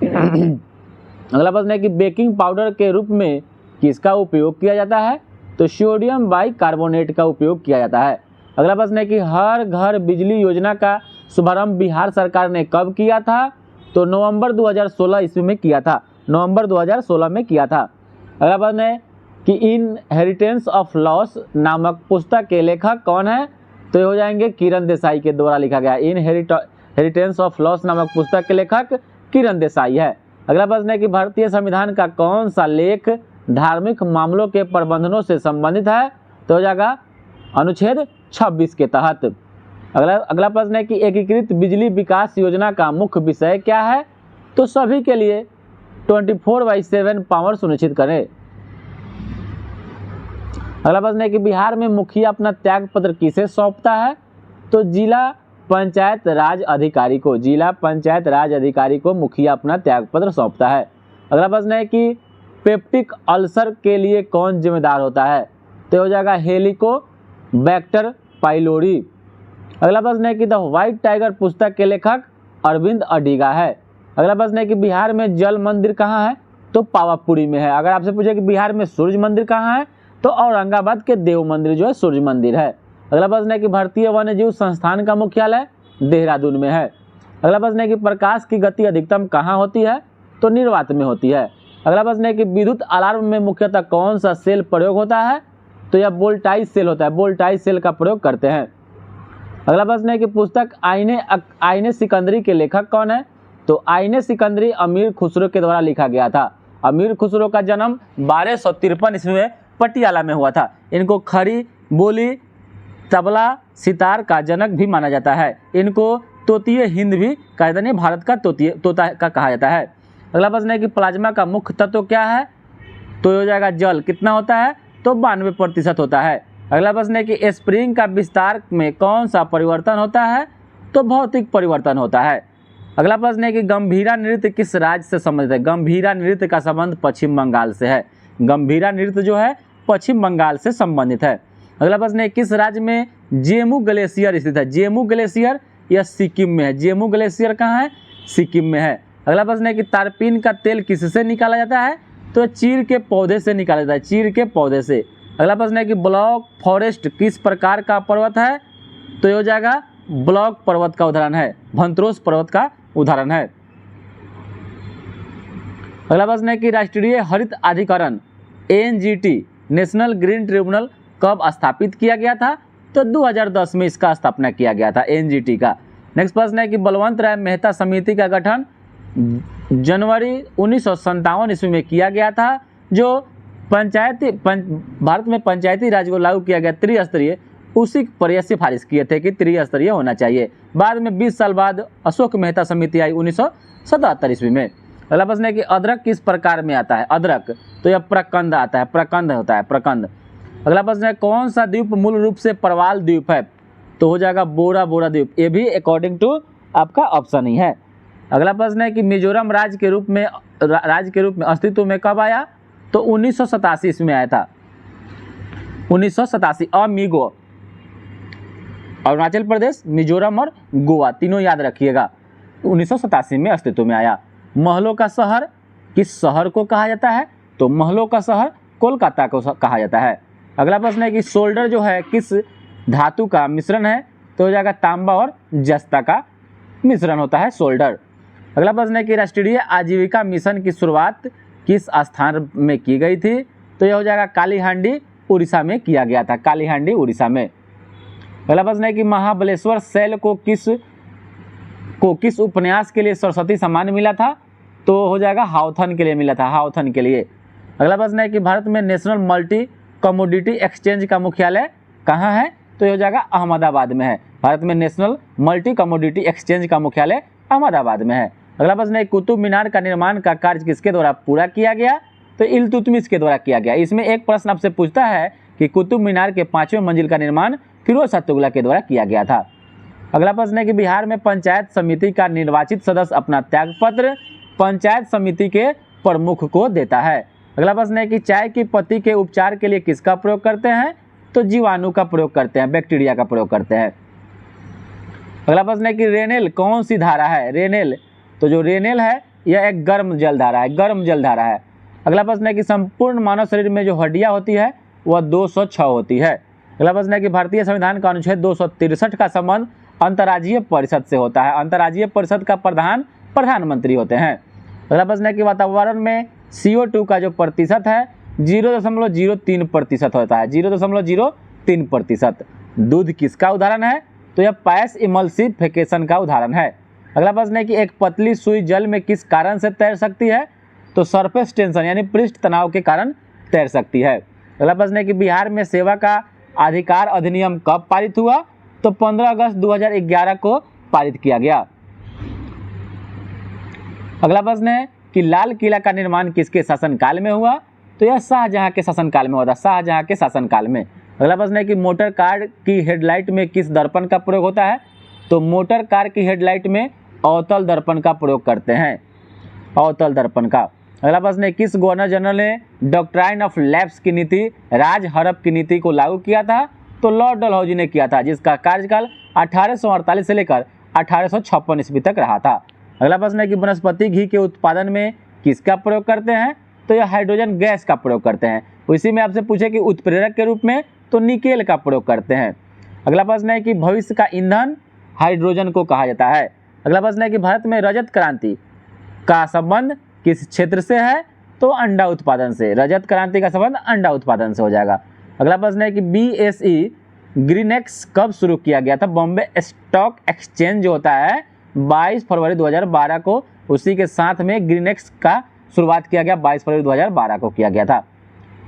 अगला प्रश्न है कि बेकिंग पाउडर के रूप में किसका उपयोग किया जाता है? तो सोडियम बाइकार्बोनेट का उपयोग किया जाता है। अगला प्रश्न है कि हर घर बिजली योजना का शुभारंभ बिहार सरकार ने कब किया था? तो नवंबर 2016 ईस्वी में किया था, नवंबर 2016 में किया था। अगला प्रश्न है कि इनहेरिटेंस ऑफ लॉस नामक पुस्तक के लेखक कौन है? तो ये हो जाएंगे किरण देसाई के द्वारा लिखा गया। इनहेरिटेंस ऑफ लॉस नामक पुस्तक के लेखक किरण देसाई है। अगला प्रश्न है कि भारतीय संविधान का कौन सा लेख धार्मिक मामलों के प्रबंधनों से संबंधित है? तो हो जाएगा अनुच्छेद 26 के तहत। अगला प्रश्न है कि एकीकृत बिजली विकास योजना का मुख्य विषय क्या है? तो सभी के लिए 24/7 पावर सुनिश्चित करें। अगला प्रश्न है कि बिहार में मुखिया अपना त्याग पत्र किसे सौंपता है? तो जिला पंचायत राज अधिकारी को, जिला पंचायत राज अधिकारी को मुखिया अपना त्याग पत्र सौंपता है। अगला प्रश्न है कि पेप्टिक अल्सर के लिए कौन जिम्मेदार होता है? तो हो जाएगा हेलिकोबैक्टर पाइलोरी। अगला प्रश्न है कि द व्हाइट टाइगर पुस्तक के लेखक अरविंद अडिगा है। अगला प्रश्न है कि बिहार में जल मंदिर कहाँ है? तो पावापुरी में है। अगर आपसे पूछे कि बिहार में सूर्य मंदिर कहाँ है? तो औरंगाबाद के देव मंदिर जो है सूर्य मंदिर है। अगला प्रश्न है कि भारतीय वन्यजीव संस्थान का मुख्यालय देहरादून में है। अगला प्रश्न है कि प्रकाश की गति अधिकतम कहाँ होती है? तो निर्वात में होती है। अगला प्रश्न है कि विद्युत अलार्म में मुख्यतः कौन सा सेल प्रयोग होता है? तो यह वोल्टाइज सेल होता है, वोल्टाइज सेल का प्रयोग करते हैं। अगला प्रश्न है कि पुस्तक आईने सिकंदरी के लेखक कौन है? तो आईने सिकंदरी अमीर खुसरो के द्वारा लिखा गया था। अमीर खुसरो का जन्म 1253 ईस्वी में पटियाला में हुआ था। इनको खड़ी बोली तबला सितार का जनक भी माना जाता है। इनको तोतिए हिंद भी कहा जाता है, भारत का तोता का कहा जाता है। अगला प्रश्न है कि प्लाज्मा का मुख्य तत्व क्या है? तो हो जाएगा जल। कितना होता है? तो 92% होता है। अगला प्रश्न है कि स्प्रिंग का विस्तार में कौन सा परिवर्तन होता है? तो भौतिक परिवर्तन होता है। अगला प्रश्न है कि गंभीरा नृत्य किस राज्य से संबंधित है? गंभीरा नृत्य का संबंध पश्चिम बंगाल से है। गंभीरा नृत्य जो है पश्चिम बंगाल से संबंधित है। अगला प्रश्न है किस राज्य में जेमू ग्लेशियर स्थित है? जेमू ग्लेशियर यह सिक्किम में है। जेमू ग्लेशियर कहाँ है? सिक्किम में है। अगला प्रश्न है कि तारपीन का तेल किससे निकाला जाता है? तो चीड़ के पौधे से निकाला जाता है, चीड़ के पौधे से। अगला प्रश्न है कि ब्लॉक फॉरेस्ट किस प्रकार का पर्वत है? तो ये हो जाएगा ब्लॉक पर्वत का उदाहरण है, भंत्रोस पर्वत का उदाहरण है। अगला प्रश्न है कि राष्ट्रीय हरित अधिकरण एनजीटी नेशनल ग्रीन ट्रिब्यूनल कब स्थापित किया गया था? तो 2010 में इसका स्थापना किया गया था, एनजीटी का। नेक्स्ट प्रश्न है कि बलवंत राय मेहता समिति का गठन जनवरी 1957 ईस्वी में किया गया था, जो भारत में पंचायती राज को लागू किया गया त्रिस्तरीय, उसी पर यह सिफारिश किए थे कि त्रिस्तरीय होना चाहिए। बाद में 20 साल बाद अशोक मेहता समिति आई 1977 ईस्वी में। अगला प्रश्न है कि अदरक किस प्रकार में आता है? अदरक तो यह प्रकंद आता है, प्रकंद होता है, प्रकंद। अगला प्रश्न है कौन सा द्वीप मूल रूप से प्रवाल द्वीप है? तो हो जाएगा बोरा बोरा द्वीप, ये भी अकॉर्डिंग टू आपका ऑप्शन ही है। अगला प्रश्न है कि मिजोरम राज्य के रूप में अस्तित्व में कब आया? तो 1987 ईस्वी में आया था, 1987। अमीगो, अरुणाचल प्रदेश, मिजोरम और गोवा तीनों याद रखिएगा, 1987 में अस्तित्व में आया। महलों का शहर किस शहर को कहा जाता है? तो महलों का शहर कोलकाता को कहा जाता है। अगला प्रश्न है कि सोल्डर जो है किस धातु का मिश्रण है? तो हो जाएगा तांबा और जस्ता का मिश्रण होता है सोल्डर। अगला प्रश्न है कि राष्ट्रीय आजीविका मिशन की शुरुआत किस स्थान में की गई थी? तो यह हो जाएगा कालीहांडी, उड़ीसा में किया गया था, कालीहांडी उड़ीसा में। अगला प्रश्न है कि महाबलेश्वर शैल को किस उपन्यास के लिए सरस्वती सम्मान मिला था? तो हो जाएगा हाउथन के लिए मिला था, हाउथन के लिए। अगला प्रश्न है कि भारत में नेशनल मल्टी कमोडिटी एक्सचेंज का मुख्यालय कहाँ है? तो ये हो जाएगा अहमदाबाद में है। भारत में नेशनल मल्टी कमोडिटी एक्सचेंज का मुख्यालय अहमदाबाद में है। अगला प्रश्न है कुतुब मीनार का निर्माण का कार्य किसके द्वारा पूरा किया गया? तो इल्तुतमिश के द्वारा किया गया। इसमें एक प्रश्न आपसे पूछता है कि कुतुब मीनार के 5वें मंजिल का निर्माण फिरोज शाह तुगलक के द्वारा किया गया था। अगला प्रश्न है कि बिहार में पंचायत समिति का निर्वाचित सदस्य अपना त्यागपत्र पंचायत समिति के प्रमुख को देता है। अगला प्रश्न है कि चाय की पत्ती के उपचार के लिए किसका प्रयोग करते हैं? तो जीवाणु का प्रयोग करते हैं, बैक्टीरिया का प्रयोग करते हैं। अगला प्रश्न है कि रेनेल कौन सी धारा है? रेनेल, तो जो रेनेल है यह एक गर्म जल धारा है, गर्म जल धारा है। अगला प्रश्न है कि संपूर्ण मानव शरीर में जो हड्डियां होती है वह 206 होती है। अगला प्रश्न है कि भारतीय संविधान का अनुच्छेद 263 का संबंध अंतर्राज्यीय परिषद से होता है। अंतर्राज्यीय परिषद का प्रधान प्रधानमंत्री होते हैं। अगला प्रश्न है कि वातावरण में CO2 का जो प्रतिशत है 0.03% होता है, 0.03%। दूध किसका उदाहरण है? तो यह पैस इमल्सिफिकेशन का उदाहरण है। अगला प्रश्न है कि एक पतली सुई जल में किस कारण से तैर सकती है? तो सरफेस टेंशन यानी पृष्ठ तनाव के कारण तैर सकती है। अगला प्रश्न है कि बिहार में सेवा का अधिकार अधिनियम कब पारित हुआ? तो 15 अगस्त 2011 को पारित किया गया। अगला प्रश्न है कि लाल किला का निर्माण किसके शासनकाल में हुआ? तो यह शाहजहां के शासनकाल में हुआ था, शाहजहां के शासनकाल में। अगला प्रश्न है कि मोटर कार की हेडलाइट में किस दर्पण का प्रयोग होता है? तो मोटर कार की हेडलाइट में अवतल दर्पण का प्रयोग करते हैं, अवतल दर्पण का। अगला प्रश्न है किस गवर्नर जनरल ने डॉक्ट्राइन ऑफ लैप्स की नीति, राज हड़प की नीति को लागू किया था? तो लॉर्ड डलहौजी ने किया था, जिसका कार्यकाल 1848 से लेकर 1856 ईस्वी तक रहा था। अगला प्रश्न है कि वनस्पति घी के उत्पादन में किसका प्रयोग करते हैं? तो यह हाइड्रोजन गैस का प्रयोग करते हैं। इसी में आपसे पूछे कि उत्प्रेरक के रूप में तो निकेल का प्रयोग करते हैं। अगला प्रश्न है कि भविष्य का ईंधन हाइड्रोजन को कहा जाता है। अगला प्रश्न है कि भारत में रजत क्रांति का संबंध किस क्षेत्र से है? तो अंडा उत्पादन से। रजत क्रांति का संबंध अंडा उत्पादन से हो जाएगा। अगला प्रश्न है कि BSE ग्रीनेक्स कब शुरू किया गया था? बॉम्बे स्टॉक एक्सचेंज जो होता है 22 फरवरी 2012 को, उसी के साथ में ग्रीनेक्स का शुरुआत किया गया, 22 फरवरी 2012 को किया गया था।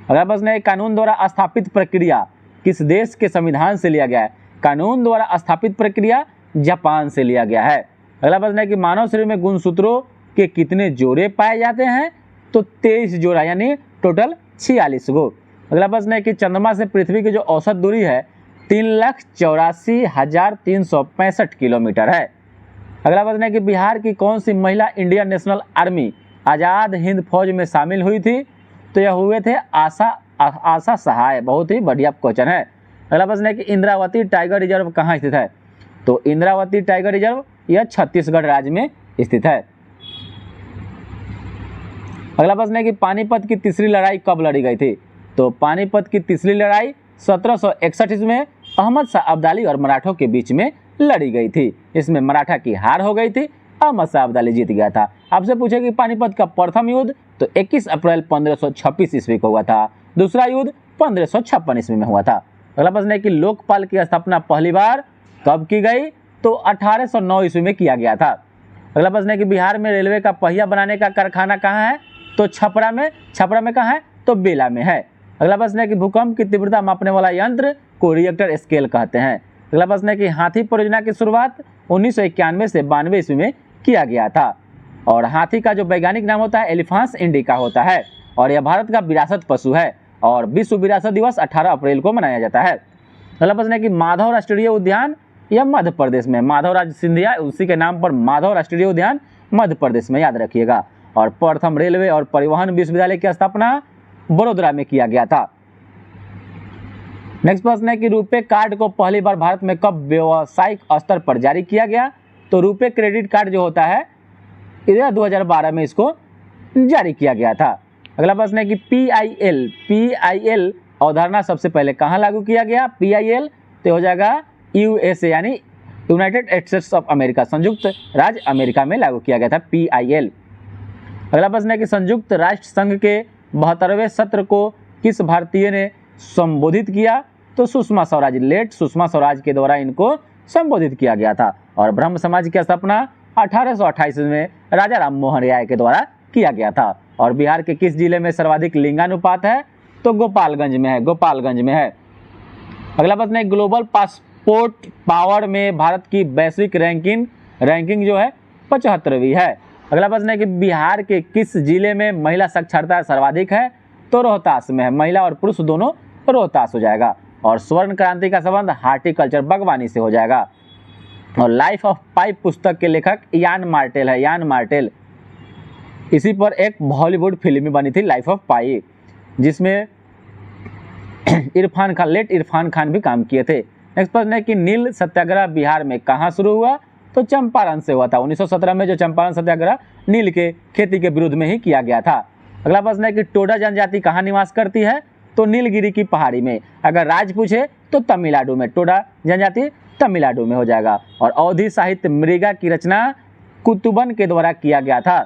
अगला प्रश्न है कानून द्वारा स्थापित प्रक्रिया किस देश के संविधान से लिया गया है? कानून द्वारा स्थापित प्रक्रिया जापान से लिया गया है। अगला प्रश्न है कि मानव शरीर में गुणसूत्रों के कितने जोड़े पाए जाते हैं? तो 23 जोड़ा यानी टोटल 46 गो। अगला प्रश्न है कि चंद्रमा से पृथ्वी की जो औसत दूरी है 3,84,365 किलोमीटर है। अगला प्रश्न है कि बिहार की कौन सी महिला Indian national army Azad Hind फौज में शामिल हुई थी? तो यह हुए थे आशा सहाय। बहुत ही बढ़िया क्वेश्चन है। अगला प्रश्न है कि इंद्रावती टाइगर रिजर्व कहाँ स्थित है? तो इंद्रावती टाइगर रिजर्व यह छत्तीसगढ़ राज्य में स्थित है। अगला प्रश्न है कि पानीपत की तीसरी लड़ाई कब लड़ी गई थी? तो पानीपत की तीसरी लड़ाई 1761 ईस्वी में अहमद शाह अब्दाली और मराठों के बीच में लड़ी गई थी। इसमें मराठा की हार हो गई थी, अहमद शाह अब्दाली जीत गया था। आपसे पूछे कि पानीपत का प्रथम युद्ध तो 21 अप्रैल 1526 ईस्वी को हुआ था। दूसरा युद्ध 1556 ईस्वी में हुआ था। अगला प्रश्न है कि लोकपाल की स्थापना पहली बार कब की गई? तो 1809 ईस्वी में किया गया था। अगला प्रश्न है कि बिहार में रेलवे का पहिया बनाने का कारखाना कहाँ है? तो छपरा में। छपरा में कहाँ है? तो बेला में है। अगला प्रश्न है कि भूकंप की तीव्रता मापने वाला यंत्र को रिएक्टर स्केल कहते हैं। अगला प्रश्न है कि हाथी परियोजना की शुरुआत 1991 से 92 ईस्वी में किया गया था। और हाथी का जो वैज्ञानिक नाम होता है एलिफेंट्स इंडिका होता है और यह भारत का विरासत पशु है और विश्व विरासत दिवस 18 अप्रैल को मनाया जाता है। अगला प्रश्न है कि माधव राष्ट्रीय उद्यान यह मध्य प्रदेश में, माधवराज सिंधिया उसी के नाम पर माधव राष्ट्रीय उद्यान मध्य प्रदेश में, याद रखिएगा। और प्रथम रेलवे और परिवहन विश्वविद्यालय की स्थापना बड़ोदरा में किया गया था। नेक्स्ट प्रश्न है कि रुपे कार्ड को पहली बार भारत में कब व्यावसायिक स्तर पर जारी किया गया? तो रुपे क्रेडिट कार्ड जो होता है 2012 में इसको जारी किया गया था। अगला प्रश्न है कि PIL अवधारणा सबसे पहले कहाँ लागू किया गया? PIL तो हो जाएगा USA यानी यूनाइटेड स्टेट्स ऑफ अमेरिका, संयुक्त राज्य अमेरिका में लागू किया गया था PIL। अगला प्रश्न है कि संयुक्त राष्ट्र संघ के 72वें सत्र को किस भारतीय ने संबोधित किया? तो सुषमा स्वराज, लेट सुषमा स्वराज के द्वारा इनको संबोधित किया गया था। और ब्रह्म समाज की स्थापना 1828 में राजा राम मोहन राय के द्वारा किया गया था। और बिहार के किस जिले में सर्वाधिक लिंगानुपात है? तो गोपालगंज में है, गोपालगंज में है। अगला प्रश्न है ग्लोबल पासपोर्ट पावर में भारत की वैश्विक रैंकिंग जो है 75वीं है। अगला प्रश्न है कि बिहार के किस जिले में महिला साक्षरता सर्वाधिक है? तो रोहतास में है, महिला और पुरुष दोनों रोहतास हो जाएगा। और स्वर्ण क्रांति का संबंध हार्टिकल्चर बागवानी से हो जाएगा। और लाइफ ऑफ पाई पुस्तक के लेखक यान मार्टेल है, यान मार्टेल। इसी पर एक हॉलीवुड फिल्म भी बनी थी लाइफ ऑफ पाई, जिसमें इरफान खान, लेट इरफान खान भी काम किए थे। नेक्स्ट प्रश्न है कि नील सत्याग्रह बिहार में कहाँ शुरू हुआ? तो चंपारण से हुआ था। 1917 में जो चंपारण सत्याग्रह नील के खेती के विरुद्ध में ही किया गया था। अगला प्रश्न है कि टोडा जनजाति कहाँ निवास करती है? तो नीलगिरी की पहाड़ी में। अगर राज्य पूछे तो तमिलनाडु में, टोडा जनजाति तमिलनाडु में हो जाएगा। और अवधी साहित्य मृगा की रचना कुतुबन के द्वारा किया गया था।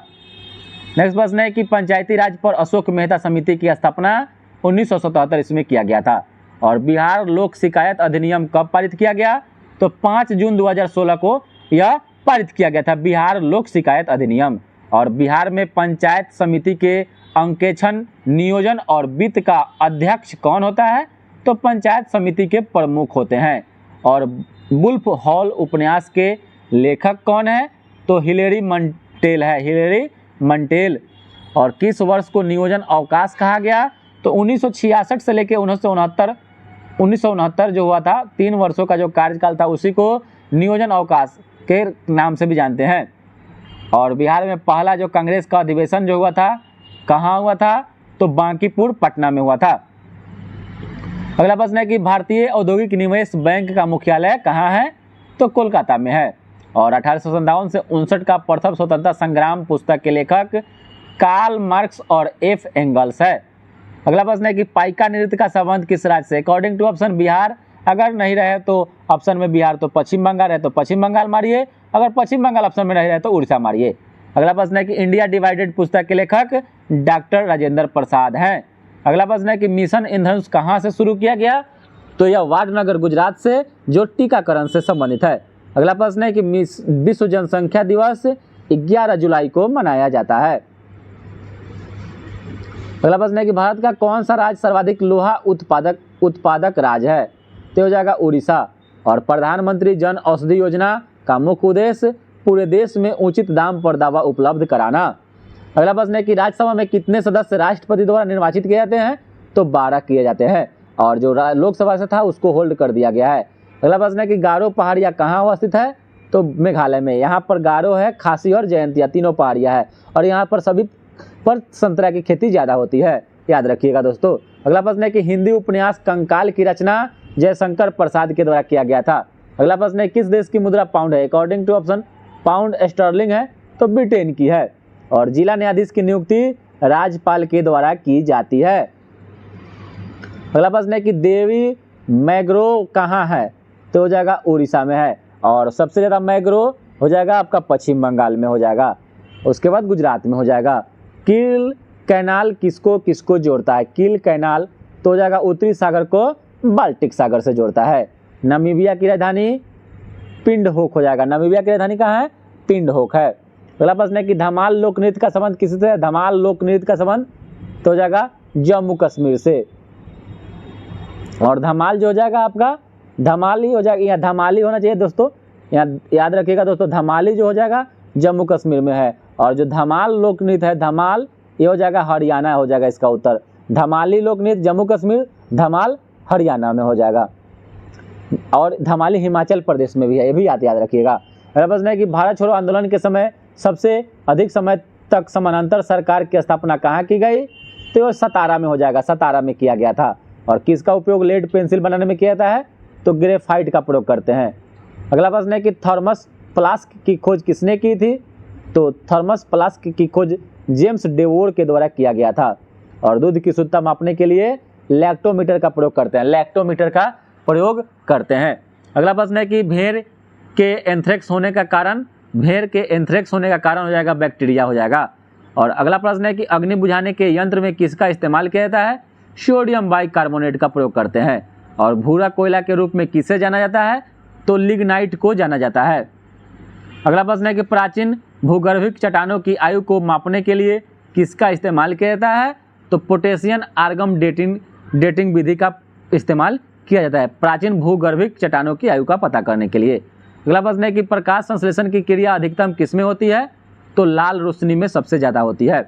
नेक्स्ट प्रश्न है कि पंचायती राज पर अशोक मेहता समिति की स्थापना 1977 इसमें किया गया था। और बिहार लोक शिकायत अधिनियम कब पारित किया गया? तो 5 जून 2016 को यह पारित किया गया था, बिहार लोक शिकायत अधिनियम। और बिहार में पंचायत समिति के अंकेक्षण, नियोजन और वित्त का अध्यक्ष कौन होता है? तो पंचायत समिति के प्रमुख होते हैं। और वुल्फ हॉल उपन्यास के लेखक कौन है? तो हिलेरी मंटेल है, हिलेरी मंटेल। और किस वर्ष को नियोजन अवकाश कहा गया? तो 1966 से लेकर 1969 जो हुआ था, 3 वर्षों का जो कार्यकाल था उसी को नियोजन अवकाश के नाम से भी जानते हैं। और बिहार में पहला जो कांग्रेस का अधिवेशन जो हुआ था कहाँ हुआ था? तो बांकीपुर पटना में हुआ था। अगला प्रश्न है कि भारतीय औद्योगिक निवेश बैंक का मुख्यालय कहाँ है? तो कोलकाता में है। और 1857 से 59 का प्रथम स्वतंत्रता संग्राम पुस्तक के लेखक कार्ल मार्क्स और F एंगल्स है। अगला प्रश्न है कि पाइका नृत्य का संबंध किस राज्य से? अकॉर्डिंग टू ऑप्शन बिहार, अगर नहीं रहे तो ऑप्शन में बिहार तो पश्चिम बंगाल है तो पश्चिम बंगाल मारिए, अगर पश्चिम बंगाल ऑप्शन में नहीं रहे तो उड़ीसा मारिए। अगला प्रश्न है कि इंडिया डिवाइडेड पुस्तक के लेखक डॉक्टर राजेंद्र प्रसाद हैं। अगला प्रश्न है कि मिशन इंद्रधनुष कहाँ से शुरू किया गया? तो यह वाडनगर गुजरात से, जो टीकाकरण से संबंधित है। अगला प्रश्न है कि विश्व जनसंख्या दिवस 11 जुलाई को मनाया जाता है। अगला प्रश्न है कि भारत का कौन सा राज्य सर्वाधिक लोहा उत्पादक राज्य है? तो हो जाएगा उड़ीसा। और प्रधानमंत्री जन औषधि योजना का मुख्य उद्देश्य पूरे देश में उचित दाम पर दवा उपलब्ध कराना। अगला प्रश्न है कि राज्यसभा में कितने सदस्य राष्ट्रपति द्वारा निर्वाचित किए जाते हैं? तो 12 किए जाते हैं। और जो लोकसभा से था उसको होल्ड कर दिया गया है। अगला प्रश्न है कि गारो पहाड़ियाँ कहाँ अवस्थित है? तो मेघालय में। यहाँ पर गारो है, खासी और जयंतिया, तीनों पहाड़ियाँ है। और यहाँ पर सभी पर संतरा की खेती ज़्यादा होती है, याद रखिएगा दोस्तों। अगला प्रश्न है कि हिंदी उपन्यास कंकाल की रचना जयशंकर प्रसाद के द्वारा किया गया था। अगला प्रश्न है किस देश की मुद्रा पाउंड है? According to option pound sterling है तो ब्रिटेन की है। और जिला न्यायाधीश की नियुक्ति राज्यपाल के द्वारा की जाती है। अगला प्रश्न है कि देवी मैग्रो कहाँ है? तो हो जाएगा उड़ीसा में है। और सबसे ज़्यादा मैग्रो हो जाएगा आपका पश्चिम बंगाल में हो जाएगा, उसके बाद गुजरात में हो जाएगा। किल कैनाल किसको किसको जोड़ता है? किल कैनाल तो हो जाएगा उत्तरी सागर को बाल्टिक सागर से जोड़ता है। नामीबिया की राजधानी पिंडहोक हो जाएगा। नामीबिया की राजधानी कहाँ है? पिंडहोक है। अगला प्रश्न है कि धमाल लोक नृत्य का संबंध किससे है? धमाल लोक नृत्य का संबंध तो हो जाएगा जम्मू कश्मीर से। और धमाल जो हो जाएगा आपका धमाली हो जाएगा, यहाँ धमाली होना चाहिए दोस्तों, यहाँ याद रखिएगा दोस्तों, धमाली जो हो जाएगा जम्मू कश्मीर में है। और जो धमाल लोक नृत्य है, धमाल ये हो जाएगा हरियाणा हो जाएगा इसका उत्तर। धमाली लोक नृत्य जम्मू कश्मीर, धमाल हरियाणा में हो जाएगा। और धमाली हिमाचल प्रदेश में भी है, ये भी याद रखिएगा। अगला प्रश्न है कि भारत छोड़ो आंदोलन के समय सबसे अधिक समय तक समानांतर सरकार की स्थापना कहाँ की गई? तो सतारा में हो जाएगा, सतारा में किया गया था। और किसका उपयोग लेड पेंसिल बनाने में किया जाता है? तो ग्रेफाइट का प्रयोग करते हैं। अगला प्रश्न है कि थर्मस फ्लास्क की खोज किसने की थी? तो थर्मस फ्लास्क की खोज जेम्स डेवोर के द्वारा किया गया था। और दूध की शुद्धता मापने के लिए लैक्टोमीटर का प्रयोग करते हैं, लैक्टोमीटर का प्रयोग करते हैं। अगला प्रश्न है कि भेड़ के एंथ्रेक्स होने का कारण, भेड़ के एंथ्रेक्स होने का कारण हो जाएगा बैक्टीरिया हो जाएगा। और अगला प्रश्न है कि अग्नि बुझाने के यंत्र में किसका इस्तेमाल किया जाता है? सोडियम बाइकार्बोनेट का प्रयोग करते हैं। और भूरा कोयला के रूप में किसे जाना जाता है? तो लिग्नाइट को जाना जाता है। अगला प्रश्न है कि प्राचीन भूगर्भिक चट्टानों की आयु को मापने के लिए किसका इस्तेमाल किया जाता है? तो पोटेशियम आर्गन डेटिंग विधि का इस्तेमाल किया जाता है प्राचीन भूगर्भिक चट्टानों की आयु का पता करने के लिए। अगला प्रश्न है कि प्रकाश संश्लेषण की क्रिया अधिकतम किसमें होती है? तो लाल रोशनी में सबसे ज़्यादा होती है।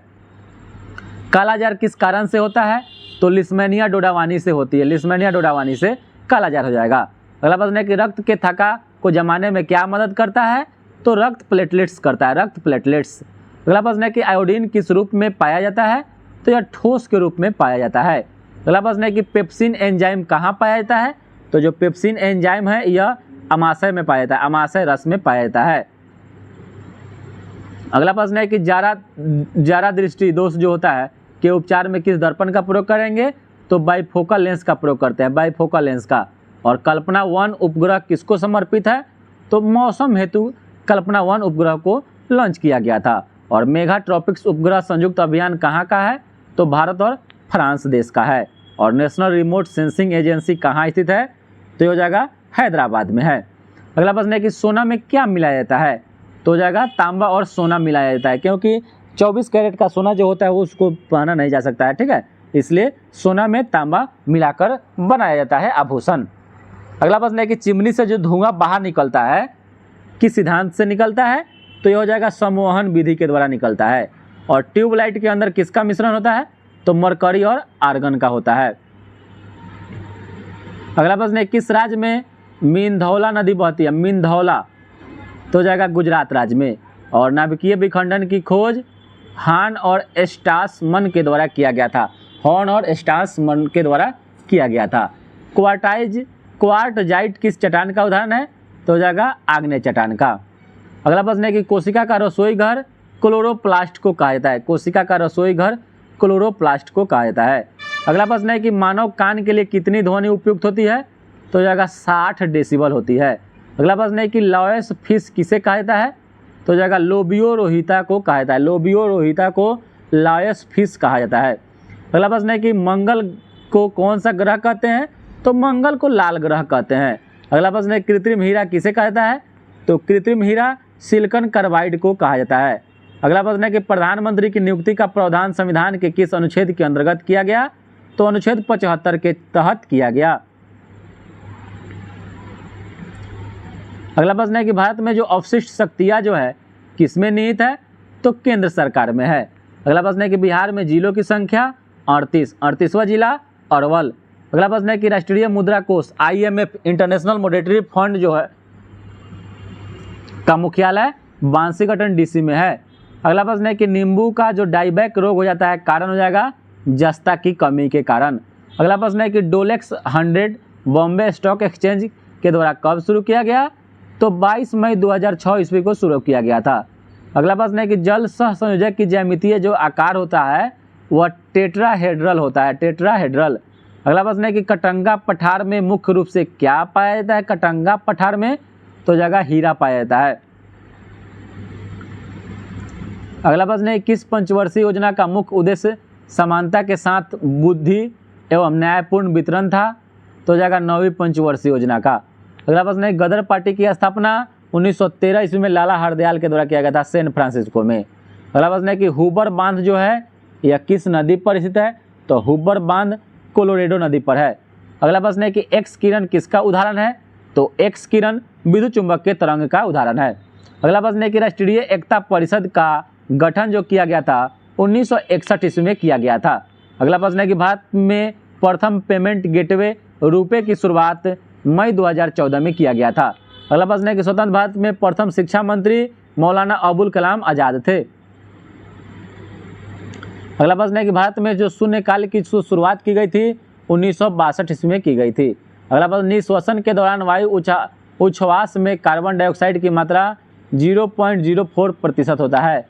कालाजार किस कारण से होता है? तो लिस्मेनिया डोडावानी से होती है, लिस्मेनिया डोडावानी से कालाजार हो जाएगा। अगला प्रश्न है कि रक्त के थक्का को जमाने में क्या मदद करता है? तो रक्त प्लेटलेट्स करता है, रक्त प्लेटलेट्स। अगला प्रश्न है कि आयोडीन किस रूप में पाया जाता है? तो यह ठोस के रूप में पाया जाता है। अगला प्रश्न है कि पेप्सिन एंजाइम कहाँ पाया जाता है? तो जो पेप्सिन एंजाइम है यह अमाशय में पाया जाता है, अमाशय रस में पाया जाता है। अगला प्रश्न है कि जारा दृष्टि दोष जो होता है के उपचार में किस दर्पण का प्रयोग करेंगे? तो बाइफोकल लेंस का प्रयोग करते हैं, बाइफोकल लेंस का। और कल्पना 1 उपग्रह किसको समर्पित है? तो मौसम हेतु कल्पना 1 उपग्रह को लॉन्च किया गया था। और मेगा ट्रॉपिक्स उपग्रह संयुक्त अभियान कहाँ का है? तो भारत और फ्रांस देश का है। और नेशनल रिमोट सेंसिंग एजेंसी कहाँ स्थित है? तो ये हो जाएगा हैदराबाद में है। अगला प्रश्न है कि सोना में क्या मिलाया जाता है? तो हो जाएगा तांबा और सोना मिलाया जाता है, क्योंकि 24 कैरेट का सोना जो होता है वो उसको पहना नहीं जा सकता है, ठीक है, इसलिए सोना में तांबा मिलाकर बनाया जाता है आभूषण। अगला प्रश्न है कि चिमनी से जो धुआं बाहर निकलता है किस सिद्धांत से निकलता है? तो ये हो जाएगा संवहन विधि के द्वारा निकलता है। और ट्यूबलाइट के अंदर किसका मिश्रण होता है? तो मरकरी और आर्गन का होता है। अगला प्रश्न है किस राज्य में मिंधौला नदी बहती है? मिंधौला तो हो जाएगा गुजरात राज्य में। और नाभिकीय विखंडन की खोज हार्न और स्टासमन के द्वारा किया गया था, हॉर्न और स्टासमन के द्वारा किया गया था। क्वार्टजाइट किस चट्टान का उदाहरण है? तो हो जाएगा आग्नेय चट्टान का। अगला प्रश्न है कि कोशिका का रसोई घर क्लोरोप्लास्ट को कहा जाता है, कोशिका का रसोई घर क्लोरोप्लास्ट को कहा जाता है। अगला प्रश्न है कि मानव कान के लिए कितनी ध्वनि उपयुक्त होती है? तो हो जाएगा 60 डेसिबल होती है। अगला प्रश्न है कि लॉयस फिश किसे कहा जाता है? तो हो जाएगा लोबियो रोहिता को कहा जाता है, लोबियो रोहिता को लॉयस फिश कहा जाता है। अगला प्रश्न है कि मंगल को कौन सा ग्रह कहते हैं? तो मंगल को लाल ग्रह कहते हैं। अगला प्रश्न है कृत्रिम हीरा किसे कहा जाता है? तो कृत्रिम हीरा सिलिकॉन कार्बाइड को कहा जाता है। अगला प्रश्न है कि प्रधानमंत्री की नियुक्ति का प्रावधान संविधान के किस अनुच्छेद के अंतर्गत किया गया? तो अनुच्छेद 75 के तहत किया गया। अगला प्रश्न है कि भारत में जो अवशिष्ट शक्तियाँ जो है किसमें निहित है? तो केंद्र सरकार में है। अगला प्रश्न है कि बिहार में जिलों की संख्या 38वां जिला अरवल। अगला प्रश्न है कि राष्ट्रीय मुद्रा कोष IMF इंटरनेशनल मॉनेटरी फंड जो है का मुख्यालय वाशिंगटन DC में है। अगला प्रश्न है कि नींबू का जो डाइबैक रोग हो जाता है कारण हो जाएगा जस्ता की कमी के कारण। अगला प्रश्न है कि डोलेक्स 100 बॉम्बे स्टॉक एक्सचेंज के द्वारा कब शुरू किया गया? तो 22 मई 2006 ईस्वी को शुरू किया गया था। अगला प्रश्न है कि जल सह संयोजक की ज्यामितीय जो आकार होता है वह टेट्राहेड्रल होता है, टेट्राहेड्रल। अगला प्रश्न है कि कटंगा पठार में मुख्य रूप से क्या पाया जाता है? कटंगा पठार में तो जगह हीरा पाया जाता है। अगला प्रश्न है किस पंचवर्षीय योजना का मुख्य उद्देश्य समानता के साथ बुद्धि एवं न्यायपूर्ण वितरण था? तो जगह 9वीं पंचवर्षीय योजना का। अगला प्रश्न है गदर पार्टी की स्थापना 1913 ईस्वी में लाला हरदयाल के द्वारा किया गया था सैन फ्रांसिस्को में। अगला प्रश्न है कि हुबर बांध जो है यह किस नदी पर स्थित है? तो हुबर बांध कोलोरेडो नदी पर है। अगला प्रश्न है कि एक्स किरण किसका उदाहरण है? तो एक्स किरण विद्युत चुंबक के तरंग का उदाहरण है। अगला प्रश्न है कि राष्ट्रीय एकता परिषद का गठन जो किया गया था 1961 ईस्वी में किया गया था। अगला प्रश्न है कि भारत में प्रथम पेमेंट गेटवे रुपए की शुरुआत मई 2014 में किया गया था। अगला प्रश्न है कि स्वतंत्र भारत में प्रथम शिक्षा मंत्री मौलाना अबुल कलाम आज़ाद थे। अगला प्रश्न है कि भारत में जो शून्यकाल की शुरुआत की गई थी 1962 ईस्वी में की गई थी। अगला प्रश्न, निःश्वसन के दौरान वायु उच्छ्वास में कार्बन डाइऑक्साइड की मात्रा 0.04% होता है।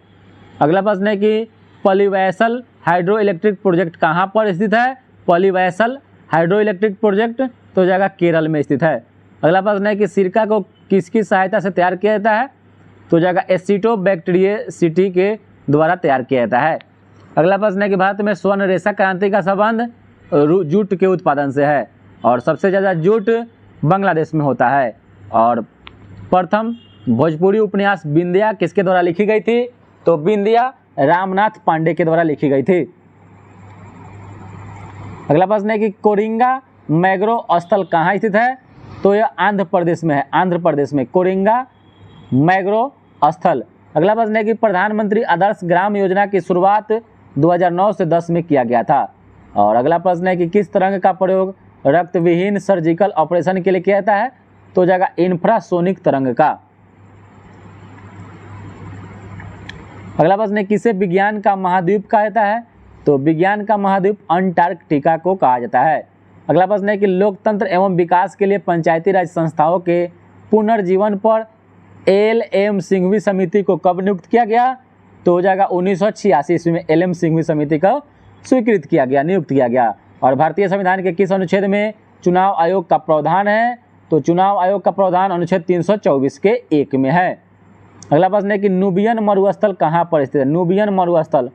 अगला प्रश्न है कि पॉलीवैसल हाइड्रो इलेक्ट्रिक प्रोजेक्ट कहाँ पर स्थित है? पॉलीवैसल हाइड्रो इलेक्ट्रिक प्रोजेक्ट तो जगह केरल में स्थित है। अगला प्रश्न है कि सिरका को किसकी सहायता से तैयार किया जाता है? तो जगह एसिटोबैक्टीरियसिटी के द्वारा तैयार किया जाता है। अगला प्रश्न है कि भारत में स्वर्ण रेशा क्रांति का संबंध जूट के उत्पादन से है और सबसे ज़्यादा जूट बांग्लादेश में होता है। और प्रथम भोजपुरी उपन्यास बिंदिया किसके द्वारा लिखी गई थी? तो बिंदिया रामनाथ पांडे के द्वारा लिखी गई थी। अगला प्रश्न है कि कोरिंगा मैग्रो स्थल कहाँ स्थित है? तो यह आंध्र प्रदेश में है, आंध्र प्रदेश में कोरिंगा मैग्रो स्थल। अगला प्रश्न है कि प्रधानमंत्री आदर्श ग्राम योजना की शुरुआत 2009 से 10 में किया गया था। और अगला प्रश्न है कि किस तरंग का प्रयोग रक्त विहीन सर्जिकल ऑपरेशन के लिए किया जाता है? तो जगह इंफ्रासोनिक तरंग का। अगला प्रश्न है किसे विज्ञान का महाद्वीप कहा जाता है? तो विज्ञान का महाद्वीप अंटार्कटिका को कहा जाता है। अगला प्रश्न है कि लोकतंत्र एवं विकास के लिए पंचायती राज संस्थाओं के पुनर्जीवन पर एल.एम. सिंघवी समिति को कब नियुक्त किया गया? तो हो जाएगा 1986 ईस्वी में एल.एम. सिंघवी समिति का स्वीकृत किया गया, नियुक्त किया गया। और भारतीय संविधान के किस अनुच्छेद में चुनाव आयोग का प्रावधान है? तो चुनाव आयोग का प्रावधान अनुच्छेद 324 के 1 में है। अगला प्रश्न है कि नूबियन मरुस्थल कहाँ पर स्थित है? नूबियन मरुस्थल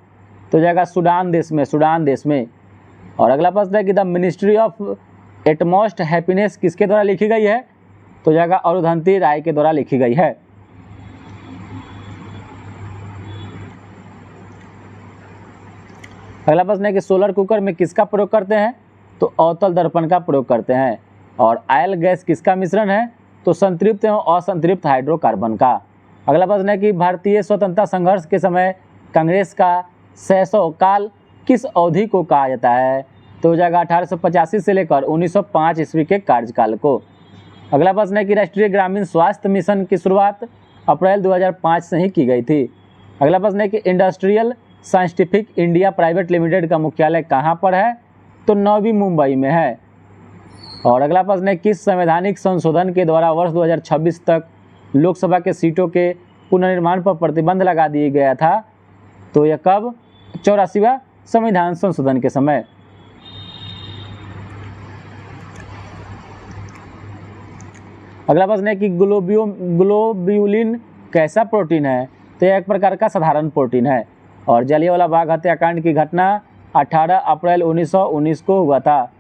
तो जाएगा सूडान देश में, सूडान देश में। और अगला प्रश्न है कि The Ministry of Utmost Happiness किसके द्वारा लिखी गई है? तो जाएगा अरुंधति राय के द्वारा लिखी गई है। अगला प्रश्न है कि सोलर कुकर में किसका प्रयोग करते हैं? तो अवतल दर्पण का प्रयोग करते हैं। और आयल गैस किसका मिश्रण है? तो संतृप्त एवं असंतृप्त हाइड्रोकार्बन का। अगला प्रश्न है कि भारतीय स्वतंत्रता संघर्ष के समय कांग्रेस का शैशव काल किस अवधि को कहा जाता है? तो जगह 1885 से लेकर 1905 ईस्वी के कार्यकाल को। अगला प्रश्न है कि राष्ट्रीय ग्रामीण स्वास्थ्य मिशन की शुरुआत अप्रैल 2005 से ही की गई थी। अगला प्रश्न है कि industrial scientific India private limited का मुख्यालय कहाँ पर है? तो नवी मुंबई में है। और अगला प्रश्न है किस संवैधानिक संशोधन के द्वारा वर्ष 2026 तक लोकसभा के सीटों के पुनर्निर्माण पर प्रतिबंध लगा दिया गया था? तो यह कब? 84वां संविधान संशोधन के समय। अगला प्रश्न है कि ग्लोब्यूलिन कैसा प्रोटीन है? तो यह एक प्रकार का साधारण प्रोटीन है। और जलियांवाला बाग हत्याकांड की घटना 18 अप्रैल 1919 को हुआ था।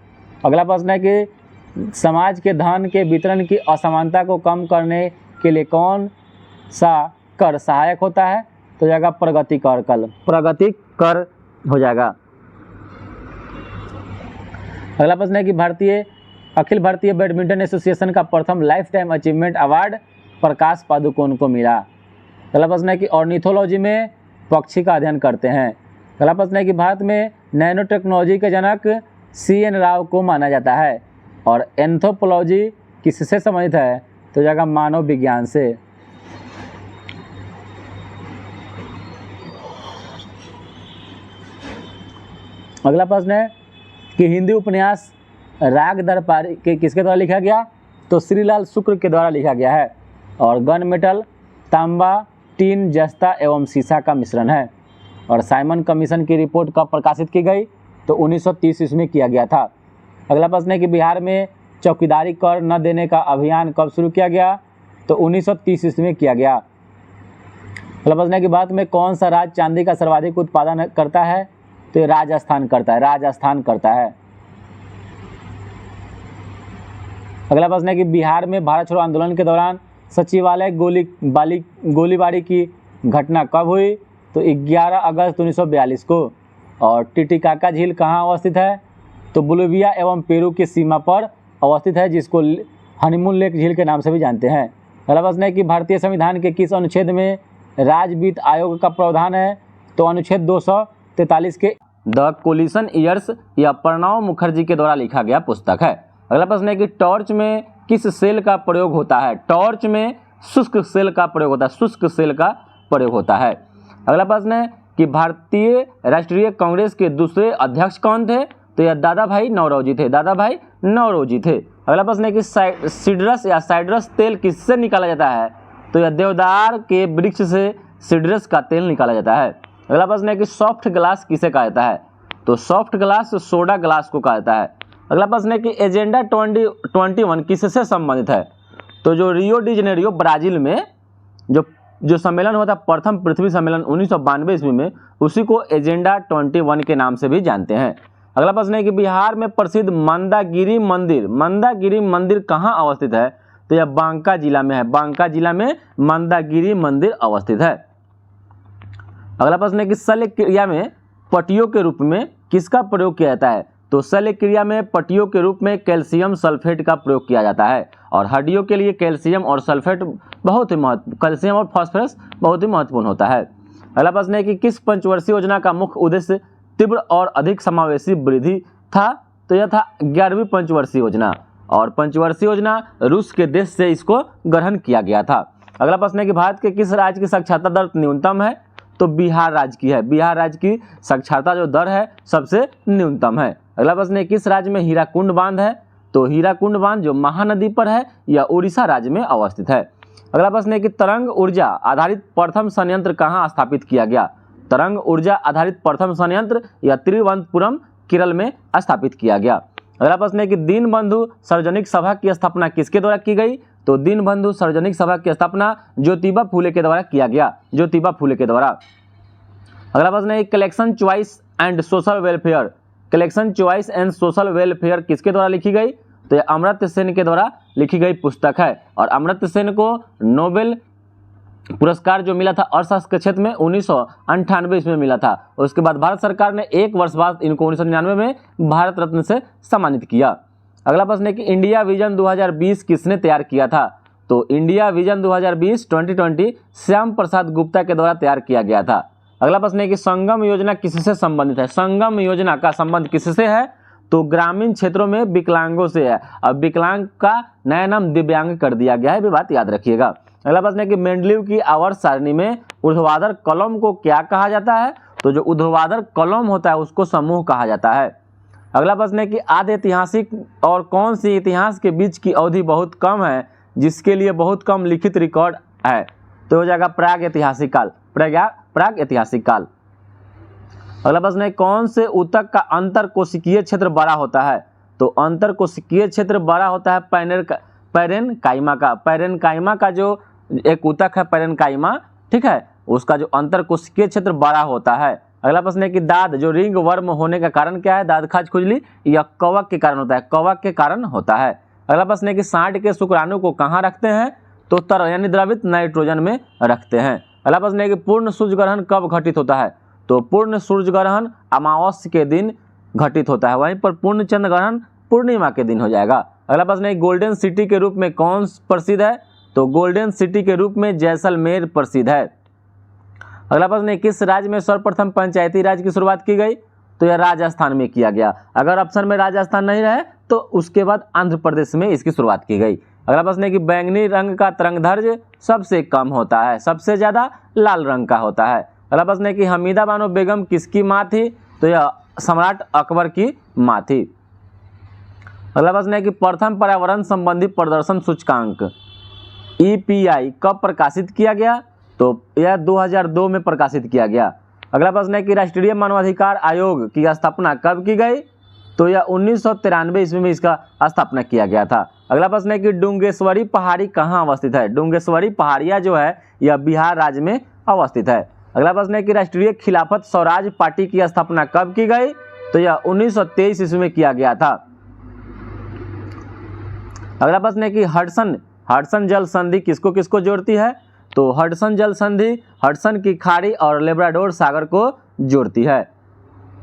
अगला प्रश्न है कि समाज के धन के वितरण की असमानता को कम करने के लिए कौन सा कर सहायक होता है? तो जाएगा प्रगति कर, प्रगति कर हो जाएगा। अगला प्रश्न है कि अखिल भारतीय बैडमिंटन एसोसिएशन का प्रथम life time achievement award Prakash Padukone को मिला। अगला प्रश्न है कि ऑर्निथोलॉजी में पक्षी का अध्ययन करते हैं। अगला प्रश्न है कि भारत में नैनो टेक्नोलॉजी के जनक C.N. राव को माना जाता है। और एंथ्रोपोलॉजी किससे संबंधित है? तो जाएगा मानव विज्ञान से। अगला प्रश्न है कि हिंदी उपन्यास राग दरबारी के किसके द्वारा लिखा गया? तो श्रीलाल शुक्ल के द्वारा लिखा गया है। और गन मेटल तांबा, टीन, जस्ता एवं सीसा का मिश्रण है। और साइमन कमीशन की रिपोर्ट कब प्रकाशित की गई? तो 1930 ईस्वी में किया गया था। अगला प्रश्न है कि बिहार में चौकीदारी कर न देने का अभियान कब शुरू किया गया? तो 1930 ईस्वी में किया गया। अगला प्रश्न है कि भारत में कौन सा राज्य चांदी का सर्वाधिक उत्पादन करता है? तो ये राजस्थान करता है, राजस्थान करता है। अगला प्रश्न है कि बिहार में भारत छोड़ो आंदोलन के दौरान सचिवालय गोलीबारी की घटना कब हुई? तो 11 अगस्त 1942 को। और टिटिकाका झील कहाँ अवस्थित है? तो बोलिविया एवं पेरू की सीमा पर अवस्थित है, जिसको हनीमून लेक झील के नाम से भी जानते हैं। अगला प्रश्न है कि भारतीय संविधान के किस अनुच्छेद में राज्य वित्त आयोग का प्रावधान है? तो अनुच्छेद 243 के द कोलिशन ईयर्स या प्रणव मुखर्जी के द्वारा लिखा गया पुस्तक है। अगला प्रश्न है कि टॉर्च में किस सेल का प्रयोग होता है? टॉर्च में शुष्क सेल का प्रयोग होता है, शुष्क सेल का प्रयोग होता है। अगला प्रश्न है कि भारतीय राष्ट्रीय कांग्रेस के दूसरे अध्यक्ष कौन थे? तो यह दादा भाई नौरोजी थे, दादा भाई नौरोजी थे। अगला प्रश्न है कि सीडरस या साइड्रस तेल किससे निकाला जाता है? तो यह देवदार के वृक्ष से सीडरस का तेल निकाला जाता है। अगला प्रश्न है कि सॉफ्ट ग्लास किसे कहा जाता है? तो सॉफ्ट ग्लास सोडा ग्लास को कहा जाता है। अगला प्रश्न है कि एजेंडा 2021 किससे संबंधित है? तो जो रियो डी जेनेरियो ब्राजील में जो सम्मेलन हुआ था, प्रथम पृथ्वी सम्मेलन 1992 ईस्वी में, उसी को एजेंडा 21 के नाम से भी जानते हैं। अगला प्रश्न है कि बिहार में प्रसिद्ध मंदागिरी मंदिर कहाँ अवस्थित है? तो यह बांका जिला में है, बांका जिला में मंदागिरी मंदिर अवस्थित है। अगला प्रश्न है कि शल्य क्रिया में पट्टियों के रूप में किसका प्रयोग किया जाता है? तो शल्य क्रिया में पट्टियों के रूप में कैल्शियम सल्फेट का प्रयोग किया जाता है। और हड्डियों के लिए कैल्शियम और सल्फेट कैल्शियम और फास्फोरस बहुत ही महत्वपूर्ण होता है। अगला प्रश्न है कि किस पंचवर्षीय योजना का मुख्य उद्देश्य तीव्र और अधिक समावेशी वृद्धि था? तो यह था 11वीं पंचवर्षीय योजना, और पंचवर्षीय योजना रूस के देश से इसको ग्रहण किया गया था। अगला प्रश्न है कि भारत के किस राज्य की साक्षरता दर न्यूनतम है? तो बिहार राज्य की है, बिहार राज्य की साक्षरता जो दर है सबसे न्यूनतम है। अगला प्रश्न है किस राज्य में हीराकुंड बांध है? तो हीराकुंड बांध जो महानदी पर है यह उड़ीसा राज्य में अवस्थित है। अगला प्रश्न है कि तरंग ऊर्जा आधारित प्रथम संयंत्र कहाँ स्थापित किया गया? तरंग ऊर्जा आधारित प्रथम संयंत्र या तिरुवनंतपुरम केरल में स्थापित किया गया। अगला प्रश्न है कि दीनबंधु सार्वजनिक सभा की स्थापना किसके द्वारा की गई? तो दीनबंधु सार्वजनिक सभा की स्थापना ज्योतिबा फूले के द्वारा किया गया, ज्योतिबा फूले के द्वारा। अगला प्रश्न है collection choice and social welfare, collection choice and social welfare किसके द्वारा लिखी गई? तो यह अमर्त्य सेन के द्वारा लिखी गई पुस्तक है। और अमर्त्य सेन को नोबेल पुरस्कार जो मिला था अर्थशास्त्र के क्षेत्र में 1998 ईस्वी में मिला था। उसके बाद भारत सरकार ने एक वर्ष बाद इनको 1999 में भारत रत्न से सम्मानित किया। अगला प्रश्न है कि इंडिया विजन 2020 किसने तैयार किया था? तो इंडिया विजन 2020 श्याम प्रसाद गुप्ता के द्वारा तैयार किया गया था। अगला प्रश्न है कि संगम योजना किससे संबंधित है? संगम योजना का संबंध किससे है? तो ग्रामीण क्षेत्रों में विकलांगों से है। अब विकलांग का नया नाम दिव्यांग कर दिया गया है, ये बात याद रखिएगा। अगला प्रश्न है कि मेंडलीव की आवर्त सारणी में ऊर्ध्वाधर कॉलम को क्या कहा जाता है? तो जो ऊर्ध्वाधर कॉलम होता है उसको समूह कहा जाता है। अगला प्रश्न है कि आदि ऐतिहासिक और कौन सी इतिहास के बीच की अवधि बहुत कम है जिसके लिए बहुत कम लिखित रिकॉर्ड है? तो हो जाएगा प्राग ऐतिहासिक काल, प्राग ऐतिहासिक काल। अगला प्रश्न है कौन से ऊतक का अंतर कोशिकीय क्षेत्र बड़ा होता है? तो अंतर कोशिकीय क्षेत्र बड़ा होता है पैरेनकाइमा का, पैरेनकाइमा का जो एक ऊतक है पैरेनकाइमा, ठीक है, उसका जो अंतर कोशिकीय क्षेत्र बड़ा होता है। अगला प्रश्न है कि दाद जो रिंग वर्म होने का कारण क्या है? दाद खाज खुजली या कवक के कारण होता है, कवक के कारण होता है। अगला प्रश्न है कि सांड के शुक्राणु को कहाँ रखते हैं? तो तरल यानी द्रवित नाइट्रोजन में रखते हैं। अगला प्रश्न है कि पूर्ण सूर्य ग्रहण कब घटित होता है? तो पूर्ण सूर्य ग्रहण अमावस्या के दिन घटित होता है, वहीं पर पूर्ण चंद्र ग्रहण पूर्णिमा के दिन हो जाएगा। अगला प्रश्न है गोल्डन सिटी के रूप में कौन प्रसिद्ध है? तो गोल्डन सिटी के रूप में जैसलमेर प्रसिद्ध है। अगला प्रश्न है किस राज्य में सर्वप्रथम पंचायती राज की शुरुआत की गई? तो यह राजस्थान में किया गया। अगर ऑप्शन में राजस्थान नहीं रहे तो उसके बाद आंध्र प्रदेश में इसकी शुरुआत की गई। अगला प्रश्न है कि बैंगनी रंग का तरंगदैर्घ्य सबसे कम होता है, सबसे ज्यादा लाल रंग का होता है। अगला प्रश्न है कि हमीदा बानो बेगम किसकी माँ थी? तो यह सम्राट अकबर की माँ थी। अगला प्रश्न है कि प्रथम पर्यावरण संबंधी प्रदर्शन सूचकांक EPI कब प्रकाशित किया गया? तो यह 2002 में प्रकाशित किया गया। अगला प्रश्न है कि राष्ट्रीय मानवाधिकार आयोग की स्थापना कब की गई? तो यह 1993 ईस्वी में इसका स्थापना किया गया था। अगला प्रश्न है कि डुंगेश्वरी पहाड़ी कहाँ अवस्थित है? डुंगेश्वरी पहाड़िया जो है यह बिहार राज्य में अवस्थित है। अगला प्रश्न है कि राष्ट्रीय खिलाफत स्वराज पार्टी की स्थापना कब की गई? तो यह 1923 ईस्वी में किया गया था। अगला प्रश्न है कि हडसन जल संधि किसको किसको जोड़ती है? तो हडसन जल संधि हडसन की खाड़ी और लेब्राडोर सागर को जोड़ती है।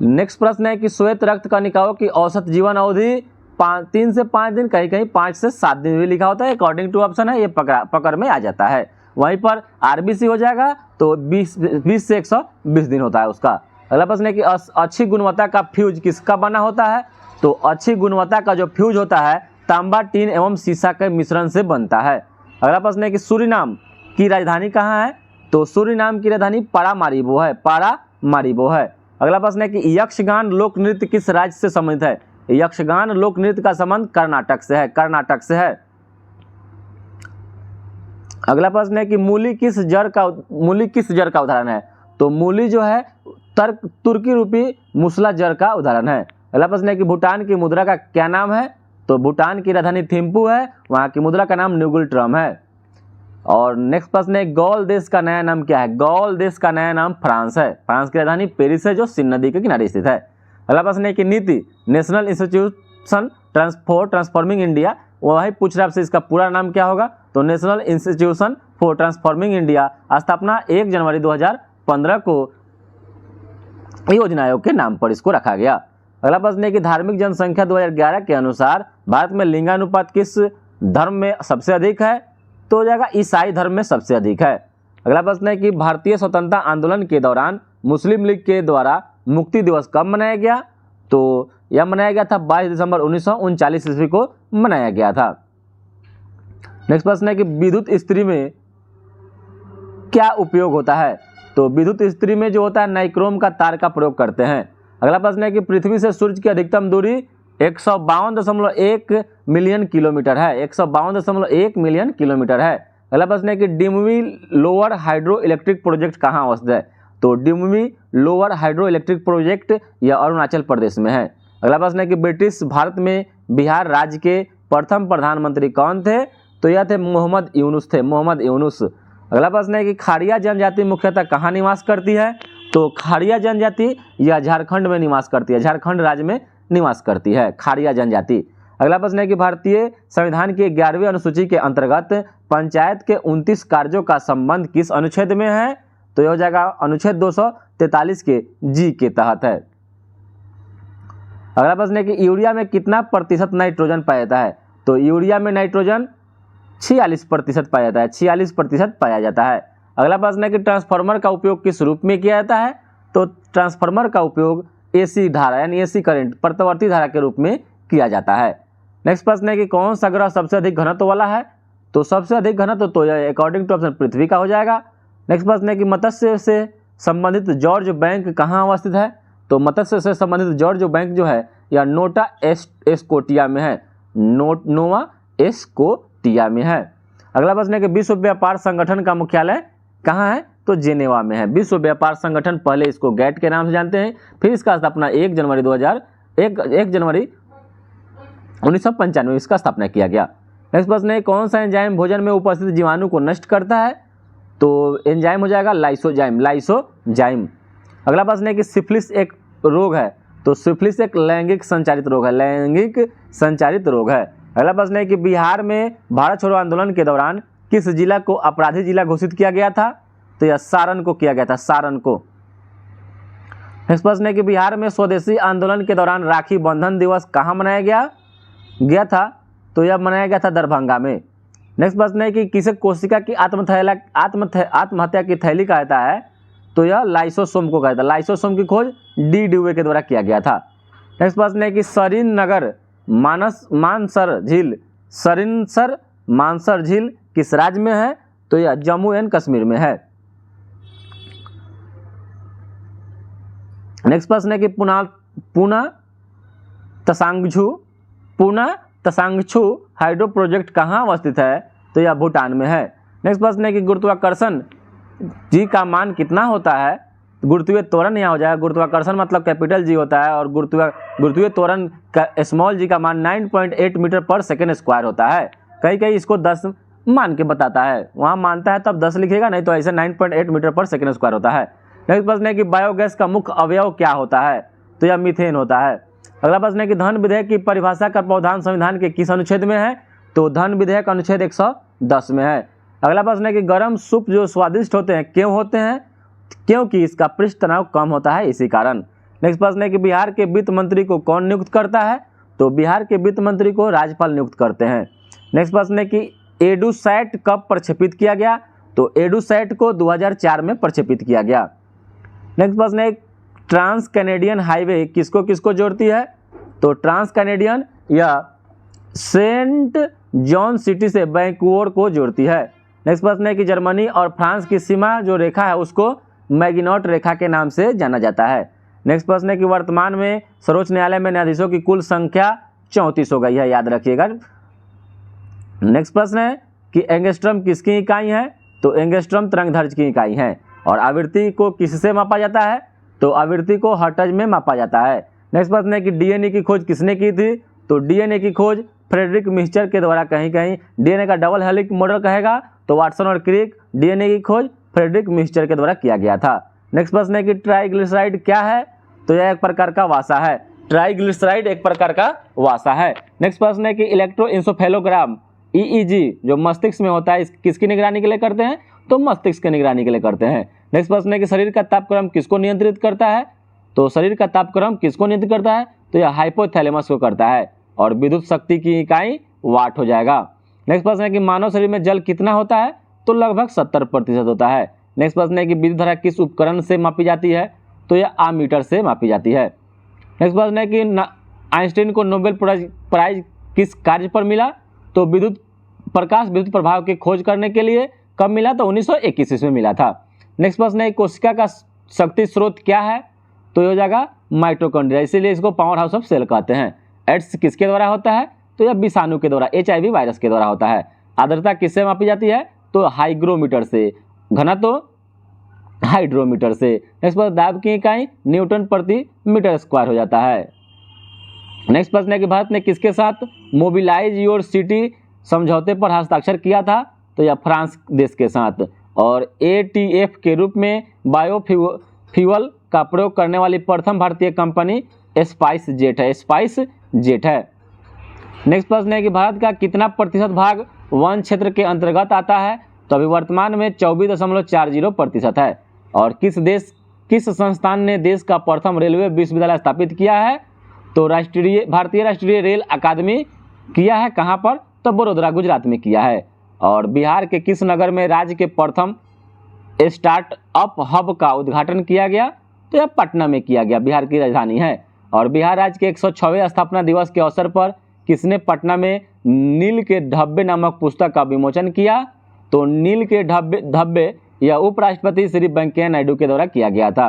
नेक्स्ट प्रश्न है कि श्वेत रक्त कणिकाओं की औसत जीवन अवधि 3 से 5 दिन, कहीं कहीं 5 से 7 दिन भी लिखा होता है, अकॉर्डिंग टू ऑप्शन है, ये पकड़ में आ जाता है। वहीं पर आरबीसी हो जाएगा तो 20 से 120 दिन होता है उसका। अगला प्रश्न है कि अच्छी गुणवत्ता का फ्यूज किसका बना होता है? तो अच्छी गुणवत्ता का जो फ्यूज होता है तांबा, टीन एवं सीसा के मिश्रण से बनता है। अगला प्रश्न है कि सूरीनाम की राजधानी कहाँ है? तो सूरीनाम की राजधानी पारामारिबो है, पारामारिबो है। अगला प्रश्न है कि यक्षगान लोक नृत्य किस राज्य से संबंधित है? यक्षगान लोक नृत्य का संबंध कर्नाटक से है, कर्नाटक से है। अगला प्रश्न है कि मूली किस जड़ का उदाहरण है? तो मूली जो है तुर्की रूपी मुसला जड़ का उदाहरण है। अगला प्रश्न है कि भूटान की मुद्रा का क्या नाम है? तो भूटान की राजधानी थिम्पू है, वहाँ की मुद्रा का नाम न्यूगुल ट्रम है। और नेक्स्ट प्रश्न है गौल देश का नया नाम क्या है? गौल देश का नया नाम फ्रांस है, फ्रांस की राजधानी पेरिस है जो सिन नदी के किनारे स्थित है। अगला प्रश्न है कि नीति नेशनल इंस्टीट्यूशन ट्रांसफॉर्मिंग इंडिया, वही पूछ रहा है आपसे इसका पूरा नाम क्या होगा? तो national institution for transforming India स्थापना 1 जनवरी 2015 को योजना आयोग के नाम पर इसको रखा गया। अगला प्रश्न है कि धार्मिक जनसंख्या 2011 के अनुसार भारत में लिंगानुपात किस धर्म में सबसे अधिक है? तो हो जाएगा ईसाई धर्म में सबसे अधिक है। अगला प्रश्न है कि भारतीय स्वतंत्रता आंदोलन के दौरान मुस्लिम लीग के द्वारा मुक्ति दिवस कब मनाया गया? तो यह मनाया गया था 22 दिसंबर 1939 ईस्वी को मनाया गया था। नेक्स्ट प्रश्न है कि विद्युत इस्त्री में क्या उपयोग होता है? तो विद्युत इस्त्री में जो होता है नाइक्रोम का तार का प्रयोग करते हैं। अगला प्रश्न है कि पृथ्वी से सूर्य की अधिकतम दूरी 152.1 मिलियन किलोमीटर है, 152.1 मिलियन किलोमीटर है। अगला प्रश्न है कि डिमवी लोअर हाइड्रो इलेक्ट्रिक प्रोजेक्ट कहाँ अवस्थित है? तो डिमवी लोअर हाइड्रो इलेक्ट्रिक प्रोजेक्ट यह अरुणाचल प्रदेश में है। अगला प्रश्न है कि ब्रिटिश भारत में बिहार राज्य के प्रथम प्रधानमंत्री कौन थे? तो यह थे मोहम्मद यूनुस थे, मोहम्मद यूनुस। अगला प्रश्न है कि खाड़िया जनजाति मुख्यतः कहाँ निवास करती है? तो खाड़िया जनजाति यह झारखंड में निवास करती है, झारखंड राज्य में निवास करती है खाड़िया जनजाति। अगला प्रश्न है कि भारतीय संविधान की 11वीं अनुसूची के अंतर्गत पंचायत के 29 कार्यों का संबंध किस अनुच्छेद में है? तो यह हो जाएगा अनुच्छेद 243 के जी के तहत है। अगला प्रश्न है कि यूरिया में कितना प्रतिशत नाइट्रोजन पाया जाता है? तो यूरिया में नाइट्रोजन 46% पाया जाता है, 46% पाया जाता है। अगला प्रश्न है कि ट्रांसफार्मर का उपयोग किस रूप में किया जाता है? तो ट्रांसफार्मर का उपयोग एसी धारा यानी एसी करंट प्रत्यावर्ती धारा के रूप में किया जाता है। नेक्स्ट प्रश्न है कि कौन सा ग्रह सबसे अधिक घनत्व वाला है? तो सबसे अधिक घनत्व तो यह अकॉर्डिंग टू ऑप्शन पृथ्वी का हो जाएगा। नेक्स्ट प्रश्न है कि मत्स्य से संबंधित जॉर्ज बैंक कहाँ अवस्थित है? तो मत्स्य से संबंधित जॉर्ज बैंक जो है यह नोवा स्कोटिया में है, नोवा स्कोटिया में है। अगला प्रश्न है कि विश्व व्यापार संगठन का मुख्यालय कहाँ है? तो जेनेवा में है। विश्व व्यापार संगठन पहले इसको गैट के नाम से जानते हैं, फिर इसका स्थापना 1 जनवरी 1995 इसका स्थापना किया गया। नेक्स्ट प्रश्न है कौन सा एंजाइम भोजन में उपस्थित जीवाणु को नष्ट करता है? तो एंजाइम हो जाएगा लाइसोजाइम, लाइसोजाइम। अगला प्रश्न है कि सिफिलिस एक रोग है? तो सिफिलिस एक लैंगिक संचारित रोग है, लैंगिक संचारित रोग है। अगला प्रश्न है कि बिहार में भारत छोड़ो आंदोलन के दौरान किस जिला को अपराधी जिला घोषित किया गया था? तो यह सारण को किया गया था, सारण को। नेक्स्ट प्रश्न है कि बिहार में स्वदेशी आंदोलन के दौरान राखी बंधन दिवस कहाँ मनाया गया था? तो यह मनाया गया था दरभंगा में। नेक्स्ट प्रश्न है कि किसे कोशिका की आत्महत्या की थैली कहा जाता है? तो यह लाइसोसोम को कहा जाता है। लाइसोसोम की खोज डी ड्यूवे के द्वारा किया गया था। नेक्स्ट प्रश्न है कि सरिनगर मानसर झील किस राज्य में है? तो यह जम्मू एंड कश्मीर में है। नेक्स्ट प्रश्न है कि पुना तसांगछू हाइड्रो प्रोजेक्ट कहाँ अवस्थित है? तो यह भूटान में है। नेक्स्ट प्रश्न है कि गुरुत्वाकर्षण जी का मान कितना होता है? गुरुत्वीय त्वरण यहाँ हो जाएगा, गुरुत्वाकर्षण मतलब कैपिटल जी होता है और गुरुत्वीय त्वरण का स्मॉल जी का मान 9.8 मीटर पर सेकेंड स्क्वायर होता है। कहीं कहीं इसको 10 मान के बताता है, वहाँ मानता है तब 10 लिखेगा, नहीं तो ऐसे 9.8 मीटर पर सेकेंड स्क्वायर होता है। नेक्स्ट प्रश्न है कि बायोगैस का मुख्य अवयव क्या होता है? तो यह मीथेन होता है। अगला प्रश्न है कि धन विधेयक की परिभाषा का प्रावधान संविधान के किस अनुच्छेद में है? तो धन विधेयक अनुच्छेद 110 में है। अगला प्रश्न है कि गर्म सूप जो स्वादिष्ट होते हैं क्यों होते हैं? क्योंकि इसका पृष्ठ तनाव कम होता है, इसी कारण। नेक्स्ट प्रश्न है कि बिहार के वित्त मंत्री को कौन नियुक्त करता है? तो बिहार के वित्त मंत्री को राज्यपाल नियुक्त करते हैं। नेक्स्ट प्रश्न है कि एडुसैट कब प्रक्षेपित किया गया? तो एडुसैट को 2004 में प्रक्षेपित किया गया। नेक्स्ट प्रश्न है, ट्रांस कैनेडियन हाईवे किसको किसको जोड़ती है? तो ट्रांस कैनेडियन या सेंट जॉन सिटी से वैंकूवर को जोड़ती है। नेक्स्ट प्रश्न है कि जर्मनी और फ्रांस की सीमा जो रेखा है उसको मैगिनॉट रेखा के नाम से जाना जाता है। नेक्स्ट प्रश्न है कि वर्तमान में सर्वोच्च न्यायालय में न्यायाधीशों की कुल संख्या 34 हो गई है, याद रखिएगा। नेक्स्ट प्रश्न है कि एंगस्ट्रम किसकी इकाई है? तो एंगस्ट्रम तरंगदैर्घ्य की इकाई है। और आवृत्ति को किससे मापा जाता है? तो आवृत्ति को हर्ट्ज में मापा जाता है। नेक्स्ट प्रश्न है कि डीएनए की खोज किसने की थी? तो डीएनए की खोज फ्रेडरिक मिक्सचर के द्वारा, कहीं कहीं डीएनए का डबल हेलिक्स मॉडल कहेगा तो वाटसन और क्रिक, डीएनए की खोज फ्रेडरिक मिक्सचर के द्वारा किया गया था। नेक्स्ट प्रश्न है कि ट्राइग्लिसराइड क्या है? तो यह एक प्रकार का वासा है। ट्राइग्लिसराइड एक प्रकार का वासा है। नेक्स्ट प्रश्न है कि इलेक्ट्रोएन्सेफेलोग्राम ईईजी जो मस्तिष्क में होता है किसकी निगरानी के लिए करते हैं? तो मस्तिष्क की निगरानी के लिए करते हैं। नेक्स्ट प्रश्न है कि शरीर का तापक्रम किसको नियंत्रित करता है? तो शरीर का तापक्रम किसको नियंत्रित करता है? तो यह हाइपोथैलेमस को करता है। और विद्युत शक्ति की इकाई वाट हो जाएगा। नेक्स्ट प्रश्न है कि मानव शरीर में जल कितना होता है? तो लगभग 70% होता है। नेक्स्ट प्रश्न है कि विद्युत धारा किस उपकरण से मापी जाती है? तो यह आमीटर से मापी जाती है। नेक्स्ट प्रश्न है कि आइंस्टीन को नोबेल प्राइज किस कार्य पर मिला? तो प्रकाश विद्युत प्रभाव की खोज करने के लिए कब मिला? तो 1921 में मिला था। नेक्स्ट प्रश्न है कोशिका का शक्ति स्रोत क्या है? तो यह हो जाएगा माइटोकॉन्ड्रिया, इसीलिए इसको पावर हाउस ऑफ सेल कहते हैं। एड्स किसके द्वारा होता है? तो यह विषाणु के द्वारा, HIV वायरस के द्वारा होता है। आर्द्रता किससे मापी जाती है? तो हाइग्रोमीटर से। घनत्व तो हाइड्रोमीटर से। नेक्स्ट प्रश्न, दाब की इकाई न्यूटन प्रति मीटर स्क्वायर हो जाता है। नेक्स्ट प्रश्न है कि भारत ने किसके साथ मोबिलाइज योर सिटी समझौते पर हस्ताक्षर किया था? तो यह फ्रांस देश के साथ। और ATF के रूप में बायोफ्यूल का प्रयोग करने वाली प्रथम भारतीय कंपनी स्पाइस जेट है। स्पाइस जेट है। नेक्स्ट प्रश्न है कि भारत का कितना प्रतिशत भाग वन क्षेत्र के अंतर्गत आता है? तो अभी वर्तमान में 24.40% है। और किस संस्थान ने देश का प्रथम रेलवे विश्वविद्यालय स्थापित किया है? तो भारतीय राष्ट्रीय रेल अकादमी किया है। कहाँ पर? तो बड़ोदरा गुजरात में किया है। और बिहार के किस नगर में राज्य के प्रथम स्टार्टअप हब का उद्घाटन किया गया? तो यह पटना में किया गया, बिहार की राजधानी है। और बिहार राज्य के 106वें स्थापना दिवस के अवसर पर किसने पटना में नील के धब्बे नामक पुस्तक का विमोचन किया? तो नील के धब्बे यह उपराष्ट्रपति श्री वेंकैया नायडू के द्वारा किया गया था।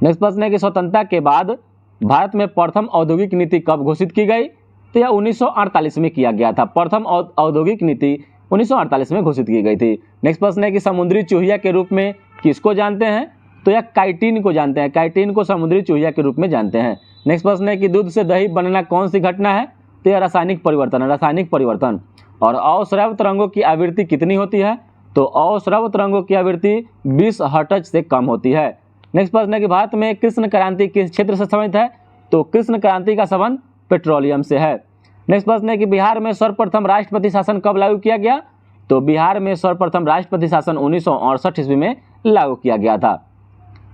नेक्स्ट प्रश्न है कि स्वतंत्रता के बाद भारत में प्रथम औद्योगिक नीति कब घोषित की गई? तो यह 1948 में किया गया था। प्रथम औद्योगिक नीति 1948 में घोषित की गई थी। नेक्स्ट प्रश्न है कि समुद्री चूहिया के रूप में किसको जानते हैं? तो यह काइटिन को जानते हैं। काइटिन को समुद्री चूहिया के रूप में जानते हैं। नेक्स्ट प्रश्न है कि दूध से दही बनना कौन सी घटना है? तो यह रासायनिक परिवर्तन है, रासायनिक परिवर्तन। और अवश्रव तरंगों की आवृत्ति कितनी होती है? तो अवश्रव तरंगों की आवृत्ति 20 हर्ट्ज से कम होती है। नेक्स्ट प्रश्न है कि भारत में कृष्ण क्रांति किस क्षेत्र से संबंधित है? तो कृष्ण क्रांति का संबंध पेट्रोलियम से है। नेक्स्ट प्रश्न है कि बिहार में सर्वप्रथम राष्ट्रपति शासन कब लागू किया गया? तो बिहार में सर्वप्रथम राष्ट्रपति शासन 1968 ईस्वी में लागू किया गया था।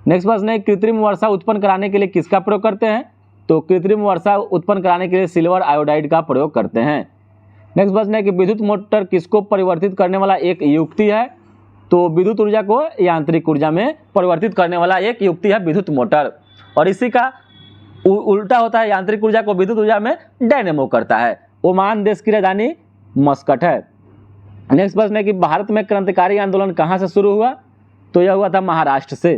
नेक्स्ट प्रश्न है कृत्रिम वर्षा उत्पन्न कराने के लिए किसका प्रयोग करते हैं? तो कृत्रिम वर्षा उत्पन्न कराने के लिए सिल्वर आयोडाइड का प्रयोग करते हैं। नेक्स्ट प्रश्न है कि विद्युत मोटर किसको परिवर्तित करने वाला एक युक्ति है? तो विद्युत ऊर्जा को यांत्रिक ऊर्जा में परिवर्तित करने वाला एक युक्ति है विद्युत मोटर। और इसी का उल्टा होता है, यांत्रिक ऊर्जा को विद्युत ऊर्जा में डायनेमो करता है। ओमान देश की राजधानी मस्कट है। नेक्स्ट प्रश्न है कि भारत में क्रांतिकारी आंदोलन कहाँ से शुरू हुआ? तो यह हुआ था महाराष्ट्र से।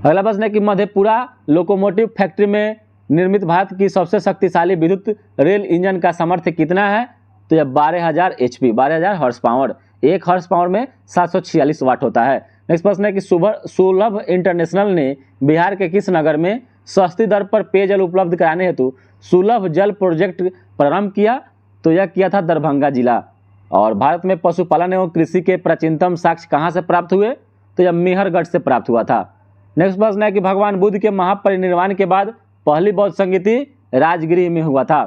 अगला प्रश्न है कि मधेपुरा लोकोमोटिव फैक्ट्री में निर्मित भारत की सबसे शक्तिशाली विद्युत रेल इंजन का सामर्थ्य कितना है? तो यह 12,000 HP, 12,000 horse power. 1 horse power में 746 वाट होता है। नेक्स्ट प्रश्न है कि सुलभ इंटरनेशनल ने बिहार के किस नगर में सस्ती दर पर पेयजल उपलब्ध कराने हेतु सुलभ जल प्रोजेक्ट प्रारंभ किया? तो यह किया था दरभंगा जिला। और भारत में पशुपालन एवं कृषि के प्राचीनतम साक्ष्य कहाँ से प्राप्त हुए? तो यह मेहरगढ़ से प्राप्त हुआ था। नेक्स्ट प्रश्न है कि भगवान बुद्ध के महापरिनिर्वाण के बाद पहली बौद्ध संगीति राजगृह में हुआ था।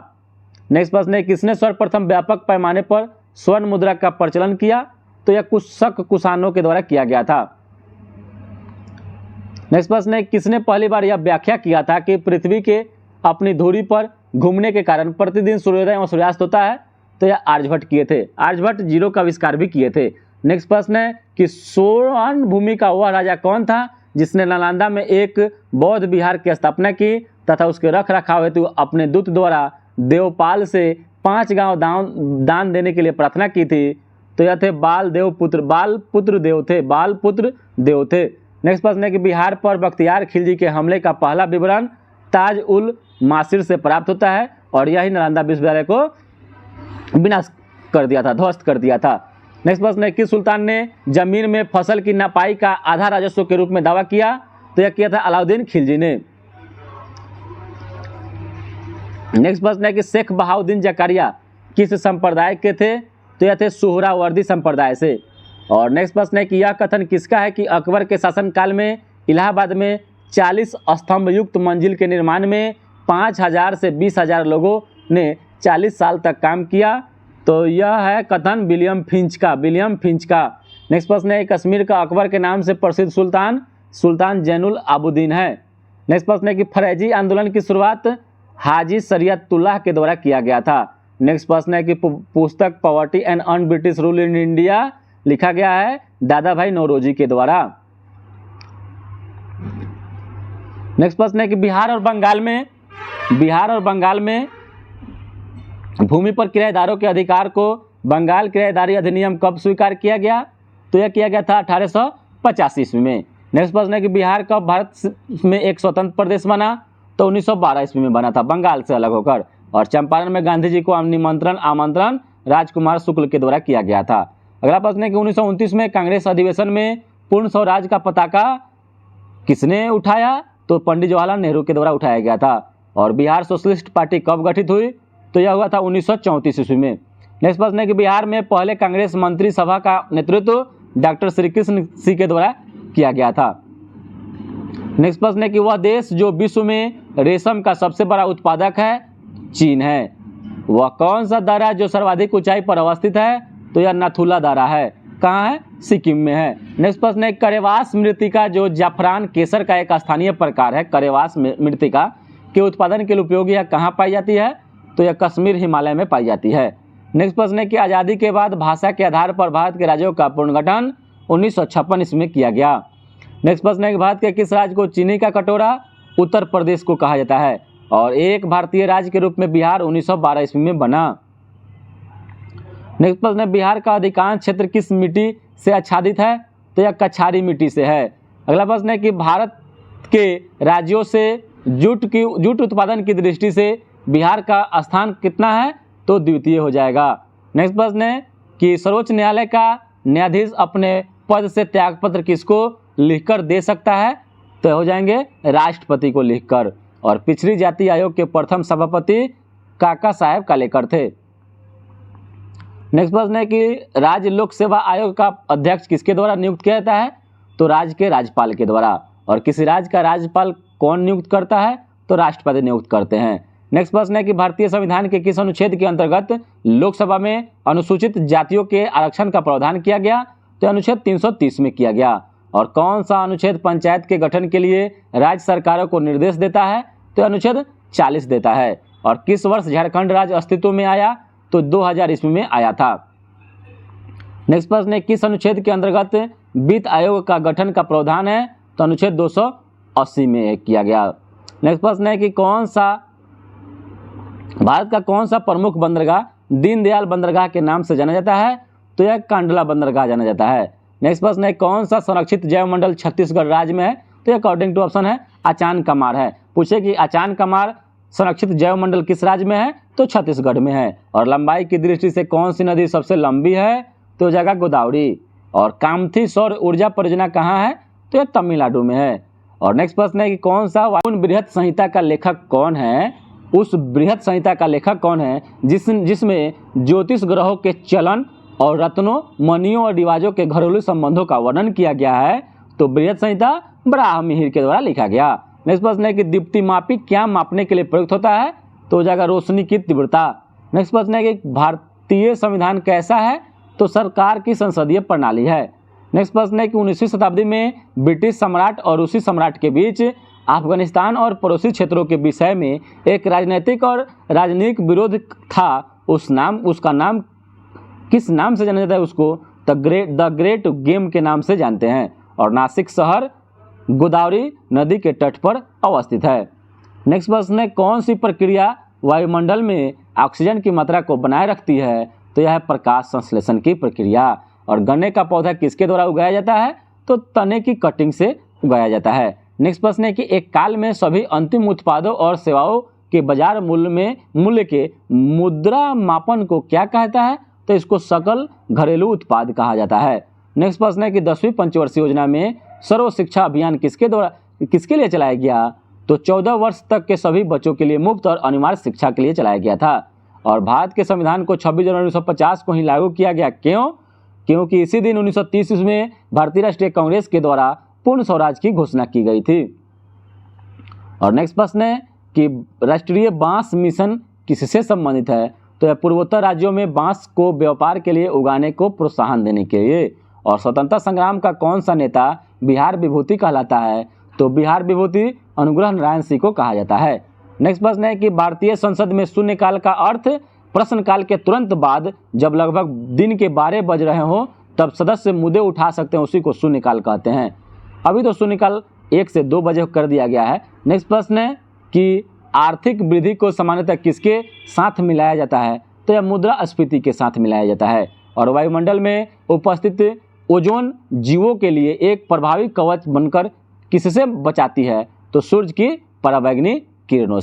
नेक्स्ट प्रश्न है किसने सर्वप्रथम व्यापक पैमाने पर स्वर्ण मुद्रा का प्रचलन किया? तो यह कुषाणों के द्वारा किया गया था। नेक्स्ट प्रश्न है किसने पहली बार यह व्याख्या किया था कि पृथ्वी के अपनी धुरी पर घूमने के कारण प्रतिदिन सूर्योदय एवं सूर्यास्त होता है? तो तो यह आर्यभट्ट किए थे। आर्यभट्ट जीरो का आविष्कार भी किए थे। नेक्स्ट प्रश्न है कि सोन भूमि का वह राजा कौन था जिसने नालंदा में एक बौद्ध विहार की स्थापना की तथा उसके रख रखाव हेतु अपने दूत द्वारा देवपाल से 5 गांव दान देने के लिए प्रार्थना की थी? तो यह थे बालपुत्र देव थे। नेक्स्ट प्रश्न है कि बिहार पर बख्तियार खिलजी के हमले का पहला विवरण ताज उल मासिर से प्राप्त होता है और यही नालंदा विश्वविद्यालय को विनाश कर दिया था, ध्वस्त कर दिया था। नेक्स्ट प्रश्न है किस सुल्तान ने जमीन में फसल की नपाई का आधा राजस्व के रूप में दावा किया? तो यह किया था अलाउद्दीन खिलजी ने। नेक्स्ट प्रश्न है कि शेख बहाउद्दीन जकारिया किस संप्रदाय के थे? तो यह थे सुहरावर्दी संप्रदाय से। और नेक्स्ट प्रश्न है कि यह कथन किसका है कि अकबर के शासनकाल में इलाहाबाद में 40 स्तंभ युक्त मंजिल के निर्माण में 5000 से 20,000 लोगों ने 40 साल तक काम किया? तो यह है कथन विलियम फिंच का। नेक्स्ट प्रश्न है कश्मीर का अकबर के नाम से प्रसिद्ध सुल्तान जैनुल आबुद्दीन है। नेक्स्ट प्रश्न है कि फरेजी आंदोलन की शुरुआत हाजी शरीयतुल्लाह के द्वारा किया गया था। नेक्स्ट प्रश्न है कि पुस्तक poverty and un British rule in India लिखा गया है दादा भाई नौरोजी के द्वारा। नेक्स्ट प्रश्न है कि बिहार और बंगाल में भूमि पर किराएदारों के अधिकार को बंगाल किराएदारी अधिनियम कब स्वीकार किया गया? तो यह किया गया था 1885 ईस्वी में। नेक्स्ट प्रश्न है कि बिहार कब भारत में एक स्वतंत्र प्रदेश बना? तो 1912 ईस्वी में बना था, बंगाल से अलग होकर। और चंपारण में गांधी जी को आमंत्रण राजकुमार शुक्ल के द्वारा किया गया था। अगला प्रश्न है कि 1929 में कांग्रेस अधिवेशन में पूर्ण स्वराज का पताका किसने उठाया? तो पंडित जवाहरलाल नेहरू के द्वारा उठाया गया था। और बिहार सोशलिस्ट पार्टी कब गठित हुई? तो यह हुआ था 1934 ईस्वी में। नेक्स्ट प्रश्न है कि बिहार में पहले कांग्रेस मंत्री सभा का नेतृत्व डॉक्टर श्रीकृष्ण सिंह के द्वारा किया गया था। नेक्स्ट प्रश्न है कि वह देश जो विश्व में रेशम का सबसे बड़ा उत्पादक है चीन है। वह कौन सा दर्रा जो सर्वाधिक ऊंचाई पर अवस्थित है? तो यह नाथुला दर्रा है। कहाँ है? सिक्किम में है। नेक्स्ट प्रश्न है करेवास मृत्तिका जो जाफरान केसर का एक स्थानीय प्रकार है, करेवास मृत्तिका के उत्पादन के लिए उपयोगी है, कहाँ पाई जाती है? तो यह कश्मीर हिमालय में पाई जाती है। नेक्स्ट प्रश्न है कि आज़ादी के बाद भाषा के आधार पर भारत के राज्यों का पुनर्गठन 1956 ईस्वी में किया गया। नेक्स्ट प्रश्न है कि भारत के किस राज्य को चीनी का कटोरा उत्तर प्रदेश को कहा जाता है? और एक भारतीय राज्य के रूप में बिहार 1912 ईस्वी में बना। नेक्स्ट प्रश्न है बिहार का अधिकांश क्षेत्र किस मिट्टी से आच्छादित है? तो यह कछारी मिट्टी से है। अगला प्रश्न है कि भारत के राज्यों से जूट उत्पादन की दृष्टि से बिहार का स्थान कितना है? तो द्वितीय हो जाएगा। नेक्स्ट प्रश्न है कि सर्वोच्च न्यायालय का न्यायाधीश अपने पद से त्यागपत्र किसको लिखकर दे सकता है? तो हो जाएंगे राष्ट्रपति को लिखकर। और पिछड़ी जाति आयोग के प्रथम सभापति काका साहेब कालेकर थे। नेक्स्ट प्रश्न है कि राज्य लोक सेवा आयोग का अध्यक्ष किसके द्वारा नियुक्त किया जाता है? तो राज्य के राज्यपाल के द्वारा। और किसी राज्य का राज्यपाल कौन नियुक्त करता है? तो राष्ट्रपति नियुक्त करते हैं। नेक्स्ट प्रश्न है कि भारतीय संविधान के किस अनुच्छेद के अंतर्गत लोकसभा में अनुसूचित जातियों के आरक्षण का प्रावधान किया गया? तो अनुच्छेद 330 में किया गया। और कौन सा अनुच्छेद पंचायत के गठन के लिए राज्य सरकारों को निर्देश देता है? तो अनुच्छेद 40 देता है। और किस वर्ष झारखंड राज्य अस्तित्व में आया? तो 2000 ईस्वी में आया था। नेक्स्ट प्रश्न है किस अनुच्छेद के अंतर्गत वित्त आयोग का गठन का प्रावधान है? तो अनुच्छेद 280 में किया गया। नेक्स्ट प्रश्न है कि भारत का कौन सा प्रमुख बंदरगाह दीनदयाल बंदरगाह के नाम से जाना जाता है? तो यह कांडला बंदरगाह जाना जाता है। नेक्स्ट प्रश्न है कौन सा संरक्षित जैव मंडल छत्तीसगढ़ राज्य में है? तो यह अकॉर्डिंग टू ऑप्शन है आचान कमार है। पूछे कि आचान कमार संरक्षित जैव मंडल किस राज्य में है? तो छत्तीसगढ़ में है। और लंबाई की दृष्टि से कौन सी नदी सबसे लंबी है? तो जगह गोदावरी। और कामथी सौर ऊर्जा परियोजना कहाँ है? तो यह तमिलनाडु में है। और नेक्स्ट प्रश्न है कि कौन सा बृहत संहिता का लेखक कौन है? उस बृहत संहिता का लेखक कौन है जिसमें ज्योतिष ग्रहों के चलन और रत्नों, मणियों और रिवाजों के घरेलू संबंधों का वर्णन किया गया है? तो बृहत संहिता ब्राह्ममिहिर के द्वारा लिखा गया। नेक्स्ट प्रश्न है कि दीप्तिमापी क्या मापने के लिए प्रयुक्त होता है? तो जाएगा रोशनी की तीव्रता। नेक्स्ट प्रश्न है कि भारतीय संविधान कैसा है? तो सरकार की संसदीय प्रणाली है। नेक्स्ट प्रश्न है कि 19वीं शताब्दी में ब्रिटिश सम्राट और रूसी सम्राट के बीच अफगानिस्तान और पड़ोसी क्षेत्रों के विषय में एक राजनीतिक और राजनीतिक विरोध था, उसका नाम किस नाम से जाना जाता है? उसको द ग्रेट गेम के नाम से जानते हैं। और नासिक शहर गोदावरी नदी के तट पर अवस्थित है। नेक्स्ट प्रश्न है, कौन सी प्रक्रिया वायुमंडल में ऑक्सीजन की मात्रा को बनाए रखती है? तो यह है प्रकाश संश्लेषण की प्रक्रिया। और गन्ने का पौधा किसके द्वारा उगाया जाता है? तो तने की कटिंग से उगाया जाता है। नेक्स्ट प्रश्न है कि एक काल में सभी अंतिम उत्पादों और सेवाओं के बाजार मूल्य के मुद्रा मापन को क्या कहता है? तो इसको सकल घरेलू उत्पाद कहा जाता है। नेक्स्ट प्रश्न है कि 10वीं पंचवर्षीय योजना में सर्व शिक्षा अभियान किसके लिए चलाया गया? तो 14 वर्ष तक के सभी बच्चों के लिए मुफ्त और अनिवार्य शिक्षा के लिए चलाया गया था। और भारत के संविधान को 26 जनवरी 1950 को ही लागू किया गया। क्यों? क्योंकि इसी दिन 1930 में भारतीय राष्ट्रीय कांग्रेस के द्वारा पूर्ण स्वराज की घोषणा की गई थी। और नेक्स्ट प्रश्न है कि राष्ट्रीय बांस मिशन किससे संबंधित है? तो यह पूर्वोत्तर राज्यों में बांस को व्यापार के लिए उगाने को प्रोत्साहन देने के लिए। और स्वतंत्रता संग्राम का कौन सा नेता बिहार विभूति कहलाता है? तो बिहार विभूति अनुग्रह नारायण सिंह को कहा जाता है। नेक्स्ट प्रश्न है कि भारतीय संसद में शून्यकाल का अर्थ प्रश्नकाल के तुरंत बाद जब लगभग दिन के 12 बज रहे हो तब सदस्य मुद्दे उठा सकते हैं, उसी को शून्यकाल कहते हैं। अभी तो शून्यकाल 1 से 2 बजे कर दिया गया है। नेक्स्ट प्रश्न है कि आर्थिक वृद्धि को सामान्यतः किसके साथ मिलाया जाता है? तो यह मुद्रास्फीति के साथ मिलाया जाता है। और वायुमंडल में उपस्थित ओजोन जीवों के लिए एक प्रभावी कवच बनकर किससे बचाती है? तो सूर्य की पराबैंगनी किरणों से।